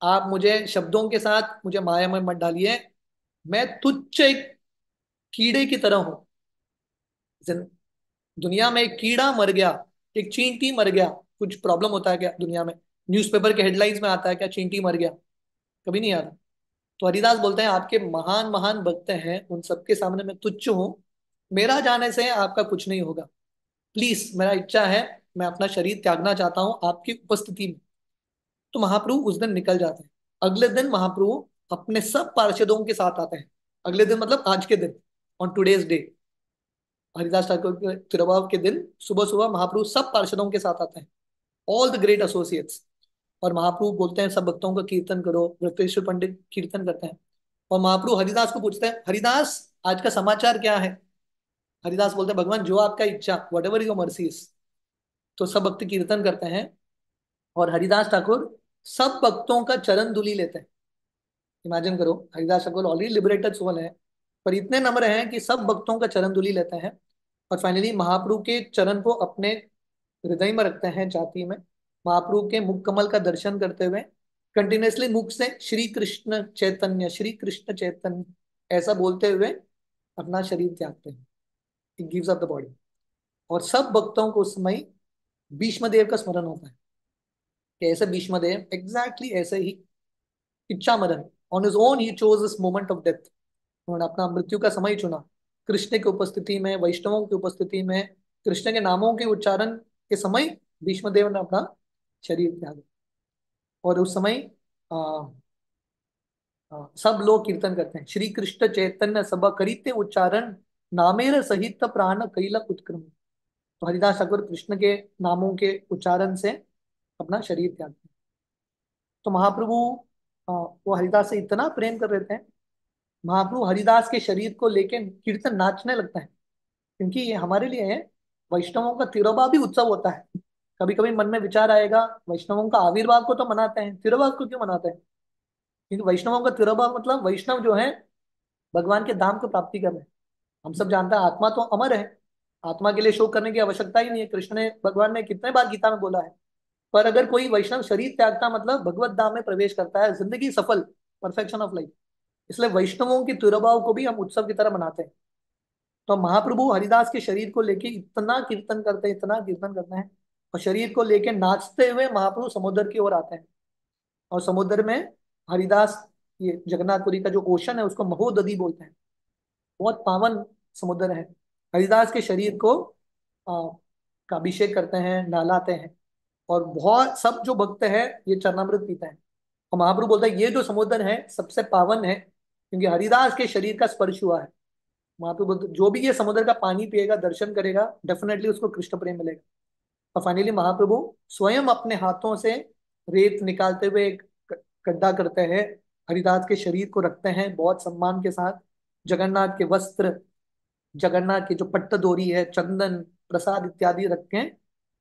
आप मुझे शब्दों के साथ मुझे माया में मत डालिए, मैं तुच्छ एक कीड़े की तरह हूं। जिन- दुनिया में एक कीड़ा मर गया, एक चींटी मर गया, कुछ प्रॉब्लम होता है क्या दुनिया में, न्यूज़पेपर के हेडलाइंस में आता है क्या चींटी मर गया, कभी नहीं आता। तो हरिदास बोलते हैं आपके महान महान भक्त हैं, उन सबके सामने मैं तुच्छ हूं, मेरा जाने से आपका कुछ नहीं होगा, प्लीज मेरा इच्छा है, मैं अपना शरीर त्यागना चाहता हूँ आपकी उपस्थिति में। तो महाप्रभु उस दिन निकल जाते हैं। अगले दिन महाप्रभु अपने सब पार्षदों के साथ आते हैं, अगले दिन मतलब आज के दिन, on today's day, Haridas Thakur के तिरुभाव के दिन सुबह सुबह महाप्रभु सब पार्षदों के साथ आते हैं, ऑल द ग्रेट एसोसिएट्स। और महाप्रभु बोलते हैं सब भक्तों का कीर्तन करो, वृत्तेश्वर पंडित कीर्तन करते हैं। और महाप्रभु हरिदास को पूछते हैं हरिदास आज का समाचार क्या है। हरिदास बोलते हैं भगवान जो आपका इच्छा, वट एवर योर मर्सीज। तो सब भक्त कीर्तन करते हैं, और हरिदास ठाकुर सब भक्तों का चरण धूलि लेते हैं। इमेजिन करो, Haridas Thakur already liberated soul है, पर इतने नम्र हैं कि सब भक्तों का चरण धूलि लेते हैं। और फाइनली महाप्रभु के चरण को अपने हृदय में रखते हैं, छाती में, महाप्रभु के मुख कमल का दर्शन करते हुए कंटिन्यूअसली मुख से श्री कृष्ण चैतन्य ऐसा बोलते हुए अपना शरीर त्यागते हैं, it gives up the body. और सब भक्तों को उस समय भीष्म देव का स्मरण होता है, कि ऐसे भीष्म देव एग्जैक्टली ऐसे ही इच्छा मरण, on his own he chose this moment of death, उन्होंने अपना मृत्यु का समय चुना, कृष्ण की उपस्थिति में, वैष्णवों की उपस्थिति में, कृष्ण के नामों के उच्चारण के समय भीष्मदेव ने अपना शरीर त्यागा। और उस समय आ, सब लोग कीर्तन करते हैं, श्री कृष्ण चैतन्य सब करीते उच्चारण, नामेर सहित प्राण कैलक उत्क्रम। तो हरिदास ठाकुर कृष्ण के नामों के उच्चारण से अपना शरीर त्यागते हैं। तो महाप्रभु वो हरिदास से इतना प्रेम कर रहे थे, महाप्रभु हरिदास के शरीर को लेके कीर्तन नाचने लगता है। क्योंकि ये हमारे लिए है, वैष्णवों का तिरुभाव भी उत्सव होता है। कभी कभी मन में विचार आएगा, वैष्णवों का आविर्भाव को तो मनाते हैं, तिरुभाव को क्यों मनाते हैं? क्योंकि वैष्णवों का तिरुभाव मतलब वैष्णव जो है भगवान के धाम को प्राप्ति कर रहे हैं। हम सब जानते हैं आत्मा तो अमर है, आत्मा के लिए शोक करने की आवश्यकता ही नहीं है। कृष्ण ने, भगवान ने कितने बार गीता में बोला है। पर अगर कोई वैष्णव शरीर त्यागता मतलब भगवत धाम में प्रवेश करता है, जिंदगी सफल, परफेक्शन ऑफ लाइफ। इसलिए वैष्णवों के तिरुभाव को भी हम उत्सव की तरह मनाते हैं। तो महाप्रभु हरिदास के शरीर को लेके इतना कीर्तन करते हैं, इतना कीर्तन करते हैं, और शरीर को लेके नाचते हुए महाप्रभु समुद्र की ओर आते हैं। और समुद्र में हरिदास, ये जगन्नाथपुरी का जो ओशन है उसको महोदधि बोलते हैं, बहुत पावन समुद्र है। हरिदास के शरीर को का अभिषेक करते हैं, नहलाते हैं। और बहुत सब जो भक्त है ये चरणामृत पीते हैं। और महाप्रभु बोलते हैं ये जो समुद्र है सबसे पावन है, क्योंकि हरिदास के शरीर का स्पर्श हुआ है। महाप्रभु बोलते जो भी ये समुद्र का पानी पिएगा, दर्शन करेगा, डेफिनेटली उसको कृष्ण प्रेम मिलेगा। और फाइनली महाप्रभु स्वयं अपने हाथों से रेत निकालते हुए एक गड्ढा करते हैं, हरिदास के शरीर को रखते हैं बहुत सम्मान के साथ। जगन्नाथ के वस्त्र, जगन्नाथ की जो पट्ट डोरी है, चंदन, प्रसाद इत्यादि रख के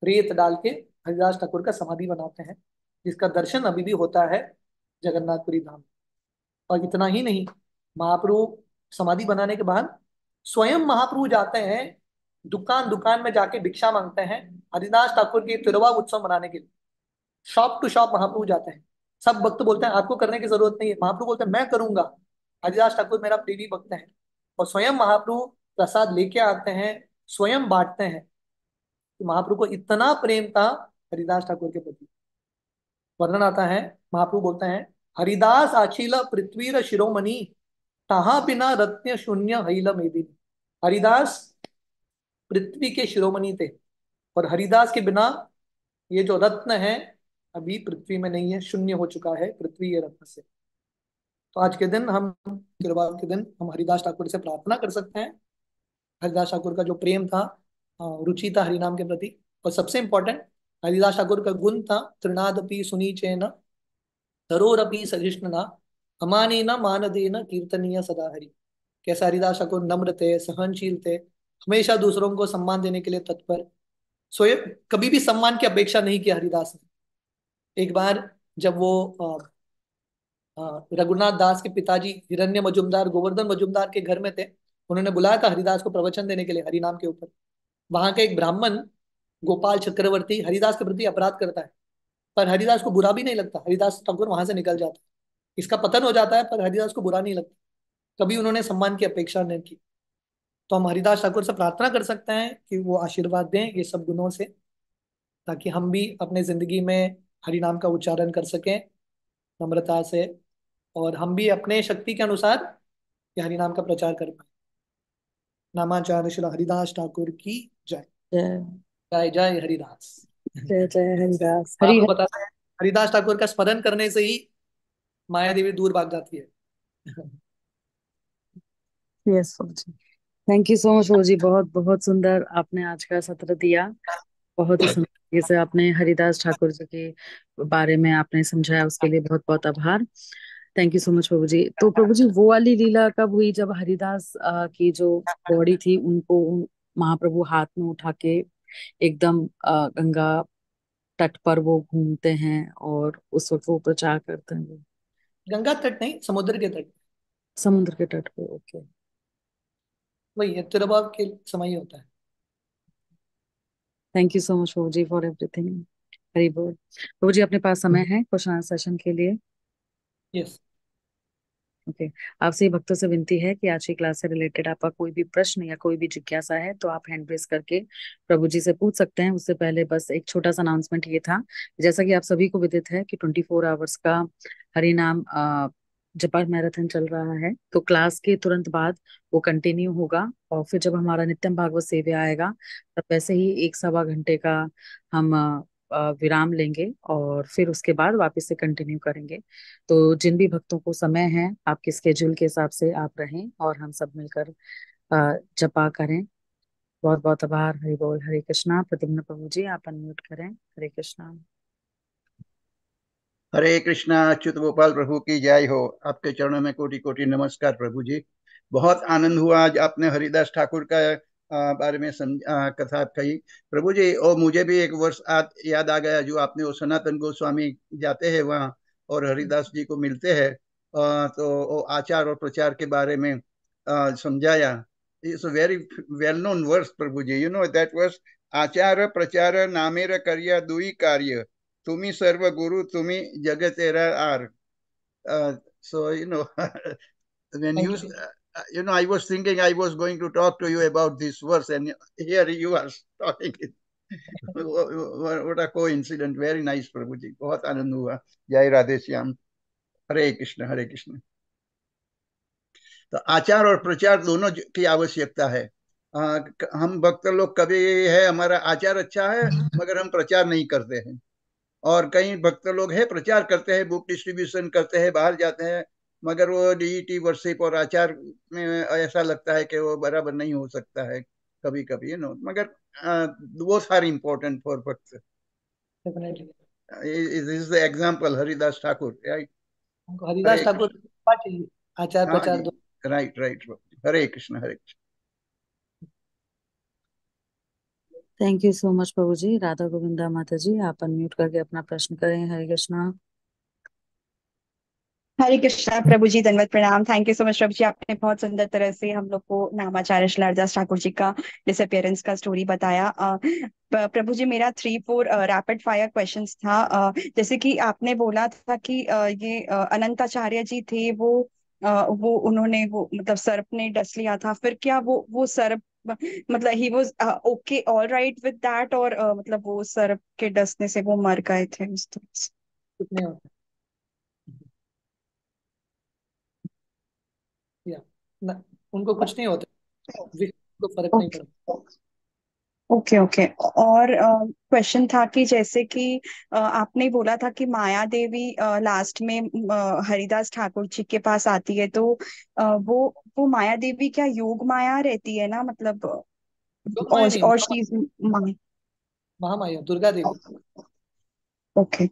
रेत डाल के हरिदास ठाकुर का समाधि बनाते हैं, जिसका दर्शन अभी भी होता है जगन्नाथपुरी धाम। और इतना ही नहीं, महाप्रभु समाधि बनाने के बाद स्वयं महाप्रभु जाते हैं, दुकान दुकान में जाके भिक्षा मांगते हैं हरिदास ठाकुर के तिरुवा उत्सव मनाने के लिए। शॉप टू शॉप महाप्रभु जाते हैं। सब भक्त बोलते हैं आपको करने की जरूरत नहीं है, महाप्रभु बोलते हैं मैं करूंगा, हरिदास ठाकुर मेरा प्रेमी भक्त है। और स्वयं महाप्रभु प्रसाद लेके आते हैं, स्वयं बांटते हैं। तो महाप्रभु को इतना प्रेम था हरिदास ठाकुर के प्रति। वर्णन आता है, महाप्रभु बोलते हैं, हरिदास अचिल पृथ्वीर शिरोमणि, तहा बिना रत्न शून्य हैल मेदिनी। हरिदास पृथ्वी के शिरोमणि थे, और हरिदास के बिना ये जो रत्न है अभी पृथ्वी में नहीं है, शून्य हो चुका है पृथ्वी ये रत्न से। तो आज के दिन हम, तिरुवार के दिन, हम हरिदास ठाकुर से प्रार्थना कर सकते हैं। हरिदास ठाकुर का जो प्रेम था, रुचि था हरिनाम के प्रति। और सबसे इंपॉर्टेंट, हरिदास ठाकुर का गुण था तृणादपि सुनीचेन तरोरपि सहिष्णुना, अमानेन मानदेन कीर्तनीय सदा हरि। कैसा हरिदास ठाकुर नम्र थे, सहनशील थे, हमेशा दूसरों को सम्मान देने के लिए तत्पर, स्वयं कभी भी सम्मान की अपेक्षा नहीं की हरिदास ने। एक बार जब वो रघुनाथ दास के पिताजी हिरण्य मजुमदार, गोवर्धन मजुमदार के घर में थे, उन्होंने बुलाया था हरिदास को प्रवचन देने के लिए हरिनाम के ऊपर। वहां का एक ब्राह्मण गोपाल चक्रवर्ती हरिदास के प्रति अपराध करता है, पर हरिदास को बुरा भी नहीं लगता, हरिदास ठाकुर वहां से निकल जाता है। इसका पतन हो जाता है, पर हरिदास को बुरा नहीं लगता, कभी उन्होंने सम्मान की अपेक्षा नहीं की। तो हम हरिदास ठाकुर से प्रार्थना कर सकते हैं कि वो आशीर्वाद दें ये सब गुणों से, ताकि हम भी अपने जिंदगी में हरिनाम का उच्चारण कर सकें नम्रता से, और हम भी अपने शक्ति के अनुसार ये हरिनाम का प्रचार कर पाए। नामाचार्य श्री हरिदास ठाकुर की जय। जय जय जय हरिदास। जय जय हरिदास, हरि आपको हरि। बताते हैं, हरिदास ठाकुर का स्मरण करने से ही माया देवी दूर भाग जाती है। यस जी, थैंक यू सो मच जी, बहुत बहुत सुंदर आपने आज का सत्र दिया। बहुत ही सुंदर तरीके से आपने हरिदास ठाकुर जी के बारे में आपने समझाया, उसके लिए बहुत बहुत आभार। थैंक यू सो मच प्रभु जी। तो प्रभु जी, वो वाली लीला कब हुई जब हरिदास की जो बॉडी थी उनको महाप्रभु हाथ में उठा के एकदम गंगा तट पर वो घूमते हैं और उस वक्त वो प्रचार करते हैं? गंगा तट नहीं, समुद्र के तट। समुद्र के तट पे, ओके। वही है, तिरुभाव के समय ही होता है। थैंक यू सो मच प्रभु जी फॉर एवरीथिंग। हरी बोल। प्रभु जी, अपने पास समय है क्वेश्चन आंसर सेशन के लिए? यस। ओके। आपसे भक्तों से विनती है कि आज की क्लास से रिलेटेड आपका कोई भी प्रश्न या कोई भी जिज्ञासा है तो आप हैंड रेस करके प्रभु जी से पूछ सकते हैं। उससे पहले बस एक छोटा सा अनाउंसमेंट ये था, जैसा कि आप सभी को विदित है कि 24 आवर्स का हरि नाम जपा मैराथन चल रहा है, तो क्लास के तुरंत बाद वो कंटिन्यू होगा। और फिर जब हमारा नित्यम भागवत सेव्य आएगा, तब वैसे ही 1 सवा घंटे का हम विराम लेंगे और फिर उसके बाद वापस से कंटिन्यू करेंगे। तो जिन भी भक्तों को समय है, आपके स्केड्यूल के हिसाब से आप रहें और हम सब मिलकर जपा करें। बहुत बहुत आभार। हरि बोल। हरे कृष्णा। प्रद्युम्न प्रभु जी, आप अनम्यूट करें। हरे कृष्णा। हरे कृष्णा। अच्युत गोपाल प्रभु की जय हो। आपके चरणों में कोटि कोटि नमस्कार प्रभु जी। बहुत आनंद हुआ आज आपने हरिदास ठाकुर का बारे में कथा कही प्रभु जी। और मुझे भी एक वर्ष याद आ गया, जो आपने वो सनातन गोस्वामी जाते हैं वहाँ और हरिदास जी को मिलते हैं, तो वो आचार और प्रचार के बारे में समझाया। It's very well known verse Prabhu ji, you know that verse. आचार प्रचार नामेर करिया दुई कार्य, तुम्ही सर्व गुरु तुम्ही जगतेरा आर. So when thank you you. I was thinking I was going to talk to you about this verse, and here you are talking it. What a coincidence. Very nice प्रभु जी, बहुत आनंद हुआ। जय राधे श्याम। हरे कृष्ण हरे कृष्ण। तो आचार और प्रचार दोनों की आवश्यकता है। हम भक्त लोग कभी है हमारा आचार अच्छा है मगर हम प्रचार नहीं करते हैं, और कई भक्त लोग हैं प्रचार करते हैं, बुक डिस्ट्रीब्यूशन करते हैं, बाहर जाते हैं, मगर वो डीईटी वर्शिप और आचार में ऐसा लगता है कि वो बराबर नहीं हो सकता है कभी कभी, मगर वो सारे इम्पोर्टेंट फॉर भक्त। Definitely. Is the example Haridas Thakur, right. हमको हरे हरिदास ठाकुर कृष्ण। चाहिए, आचार हाँ प्रचार जी। दो। Right right. Hare Krishna Hare Krishna. Thank you so much प्रभु जी। राधा गोविंदा माता जी, आप अनम्यूट करके अपना प्रश्न करें। हरे कृष्णा। हरे कृष्णा प्रभु जी, दंडवत प्रणाम। थैंक यू सो मच प्रभु जी, आपने बहुत सुंदर तरह से हम लोग को नामाचार्य श्री हरिदास ठाकुर जी का डिसअपियरेंस का स्टोरी बताया। प्रभु जी, मेरा 3-4 रैपिड फायर क्वेश्चंस था। जैसे कि आपने बोला था कि ये अनंताचार्य जी थे, वो उन्होंने वो मतलब सर्प ने डस लिया था, फिर क्या वो सर्प मतलब he was okay all right with that, और मतलब वो सर्प के डसने से वो मर गए थे उस तरह से? कुछ नहीं होता। या ना, उनको कुछ नहीं होता, को फर्क नहीं पड़ता। Okay okay. और क्वेश्चन था कि जैसे कि आपने बोला था कि माया देवी लास्ट में हरिदास ठाकुर जी के पास आती है, तो वो माया देवी क्या योग माया रहती है ना, मतलब योग माया नहीं, और she is Maya? Mahamaya Durga Devi. Okay.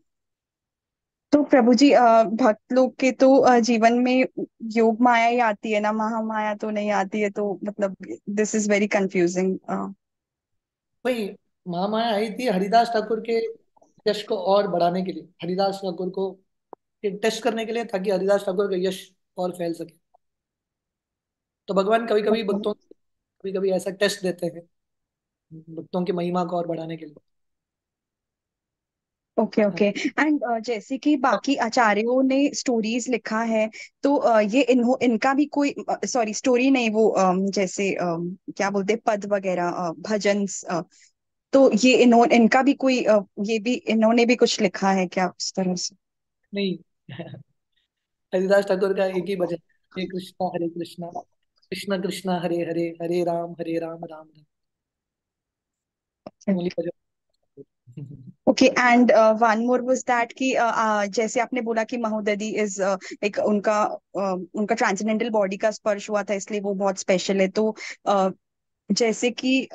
तो प्रभु जी, भक्त लोग के तो जीवन में योग माया ही आती है ना, महामाया तो नहीं आती है, तो मतलब दिस इज वेरी कंफ्यूजिंग। वही महामाया आई थी हरिदास ठाकुर के यश को और बढ़ाने के लिए, हरिदास ठाकुर को टेस्ट करने के लिए, ताकि हरिदास ठाकुर का यश और फैल सके। तो भगवान कभी कभी ओके भक्तों कभी कभी ऐसा टेस्ट देते हैं भक्तों की महिमा को और बढ़ाने के लिए। ओके हाँ, ओके। एंड जैसे कि बाकी आचार्यों ने स्टोरीज लिखा है, तो ये इनका भी कोई सॉरी स्टोरी नहीं, वो जैसे क्या बोलते हैं, पद वगैरह, भजन, तो ये इनका भी कोई ये भी इन्होंने भी कुछ लिखा है क्या उस तरह से? नहीं। हरिदास ठाकुर का एक ही भजन, हरे कृष्णा कृष्ण कृष्ण हरे हरे, हरे राम राम राम। ओनली भजन। Okay. And one more was that कि जैसे आपने बोला कि महोदधि इज एक उनका ट्रांसेंडेंटल बॉडी का स्पर्श हुआ था, इसलिए वो बहुत स्पेशल है। तो जैसे कि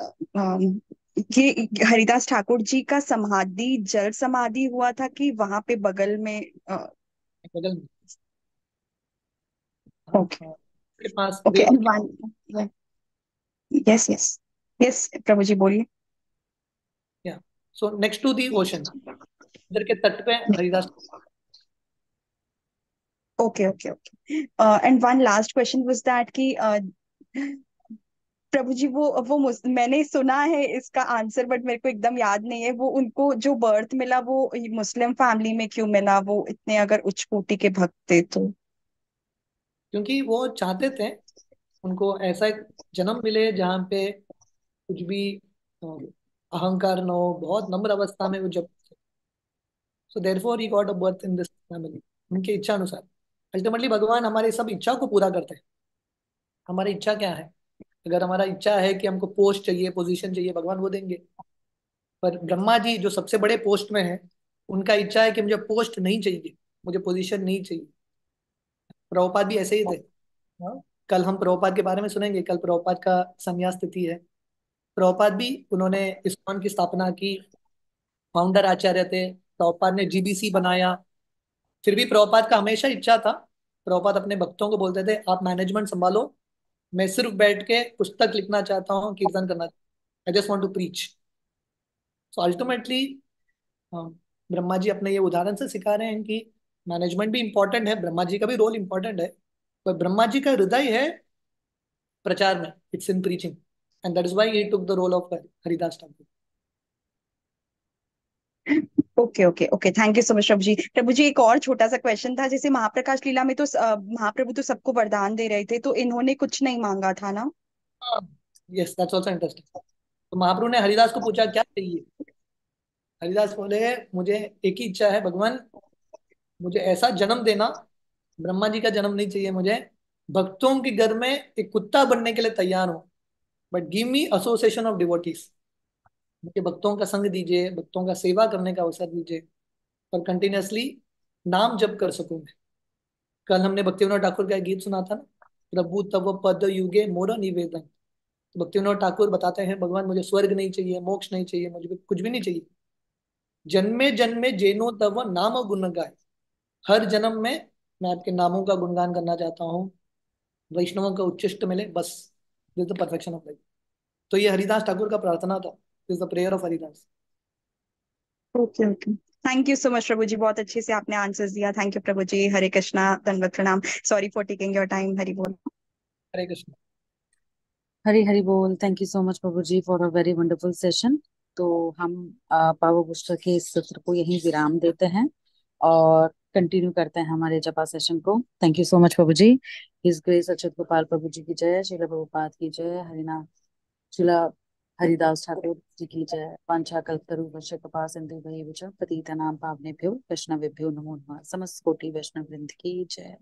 ये हरिदास ठाकुर जी का समाधि जल समाधि हुआ था कि वहां पे बगल में? बगल में। हाँ ओके हाँ, के पास ओके। देव। And one, yes yes yes प्रभु जी बोलिए। Yeah so next to the ocean, इधर के तट पे Haridas. Okay okay okay. And one last question was that कि प्रभु जी, मैंने सुना है इसका आंसर, बट मेरे को एकदम याद नहीं है। वो उनको जो बर्थ मिला वो मुस्लिम फैमिली में क्यों मिला, वो इतने अगर उच्च कोटि के भक्त थे तो? क्योंकि वो चाहते थे उनको ऐसा एक जन्म मिले जहाँ पे कुछ भी अ, अहंकार न हो, बहुत नम्र अवस्था में वो जब, so therefore he got a birth in this family, उनकी इच्छा अनुसार। अल्टीमेटली भगवान हमारी सब इच्छा को पूरा करते हैं। हमारी इच्छा क्या है? अगर हमारा इच्छा है कि हमको पोस्ट चाहिए, पोजीशन चाहिए, भगवान वो देंगे। पर ब्रह्मा जी जो सबसे बड़े पोस्ट में है, उनका इच्छा है कि मुझे पोस्ट नहीं चाहिए, मुझे पोजीशन नहीं चाहिए। प्रभुपाद भी ऐसे ही थे। हाँ? कल हम प्रभुपाद के बारे में सुनेंगे, कल प्रभुपाद का संन्यास तिथि है। प्रभुपाद भी, उन्होंने इस्कॉन की स्थापना की, फाउंडर आचार्य थे। प्रभुपाद ने जीबीसी बनाया। फिर भी प्रभुपाद का हमेशा इच्छा था, प्रभुपाद अपने भक्तों को बोलते थे आप मैनेजमेंट संभालो, मैं सिर्फ बैठ के पुस्तक लिखना चाहता हूँ, कीर्तन करना, I just want to preach. So ultimately Brahma ji अपने ये उदाहरण से सिखा रहे हैं कि मैनेजमेंट भी इंपॉर्टेंट है, ब्रह्मा जी का भी रोल इंपॉर्टेंट है, पर ब्रह्मा जी का हृदय है प्रचार में, it's in preaching, and that is why he took the role of Haridas Thakur. Okay okay okay, thank you so much प्रभु जी। प्रभु जी एक और छोटा सा क्वेश्चन था, जैसे महाप्रकाश लीला में तो महाप्रभु तो सबको वरदान दे रहे थे, तो इन्होंने कुछ नहीं मांगा था ना? Yes, that's also interesting. तो महाप्रभु ने हरिदास को पूछा क्या चाहिए। हरिदास बोले मुझे एक ही इच्छा है भगवान, मुझे ऐसा जन्म देना, ब्रह्मा जी का जन्म नहीं चाहिए मुझे, भक्तों के घर में एक कुत्ता बनने के लिए तैयार हूँ, but give me association of devotees, मुझे भक्तों का संग दीजिए, भक्तों का सेवा करने का अवसर दीजिए, और कंटिन्यूअसली नाम जप कर सकूं मैं। कल हमने भक्तिविनोद ठाकुर का एक गीत सुना था ना, प्रभु तव पद युगे मोर निवेदन। तो भक्तिविनोद ठाकुर बताते हैं भगवान मुझे स्वर्ग नहीं चाहिए, मोक्ष नहीं चाहिए, मुझे कुछ भी नहीं चाहिए, जन्मे जन्मे जेनो तव नाम गुण गाए, हर जन्म में मैं आपके नामों का गुणगान करना चाहता हूँ, वैष्णवों का उच्चिष्ट मिले, बस this the perfection of life. तो ये हरिदास ठाकुर का प्रार्थना था, this the prayer of Haridas. Okay okay, thank you so much प्रभु जी, बहुत अच्छे से आपने आंसर्स दिया। थैंक यू प्रभु जी, हरे कृष्णा, दंडवत प्रणाम। Sorry for taking your time, Hari बोल। हरे कृष्ण। हरी हरी बोल। थैंक यू सो मच प्रभु जी for a very wonderful session. तो हम पावर बूस्टर के इस सत्र को यहीं विराम देते हैं और कंटिन्यू करते हैं हमारे जपा सेशन को। थैंक यू सो मच प्रभु जी। हिज ग्रेस अच्युत गोपाल प्रभु जी की जय, श्रील प्रभुपाद की जय, हरिनाम श्रीला हरिदास ठाकुर जी की जय। वांछा कल्पतरुभ्यश्च कृपा सिंधुभ्येव च पतितानां पावनेभ्यो वैष्णवेभ्यो नमो नमः। समस्त कोटि वैष्णव वृंद की जय।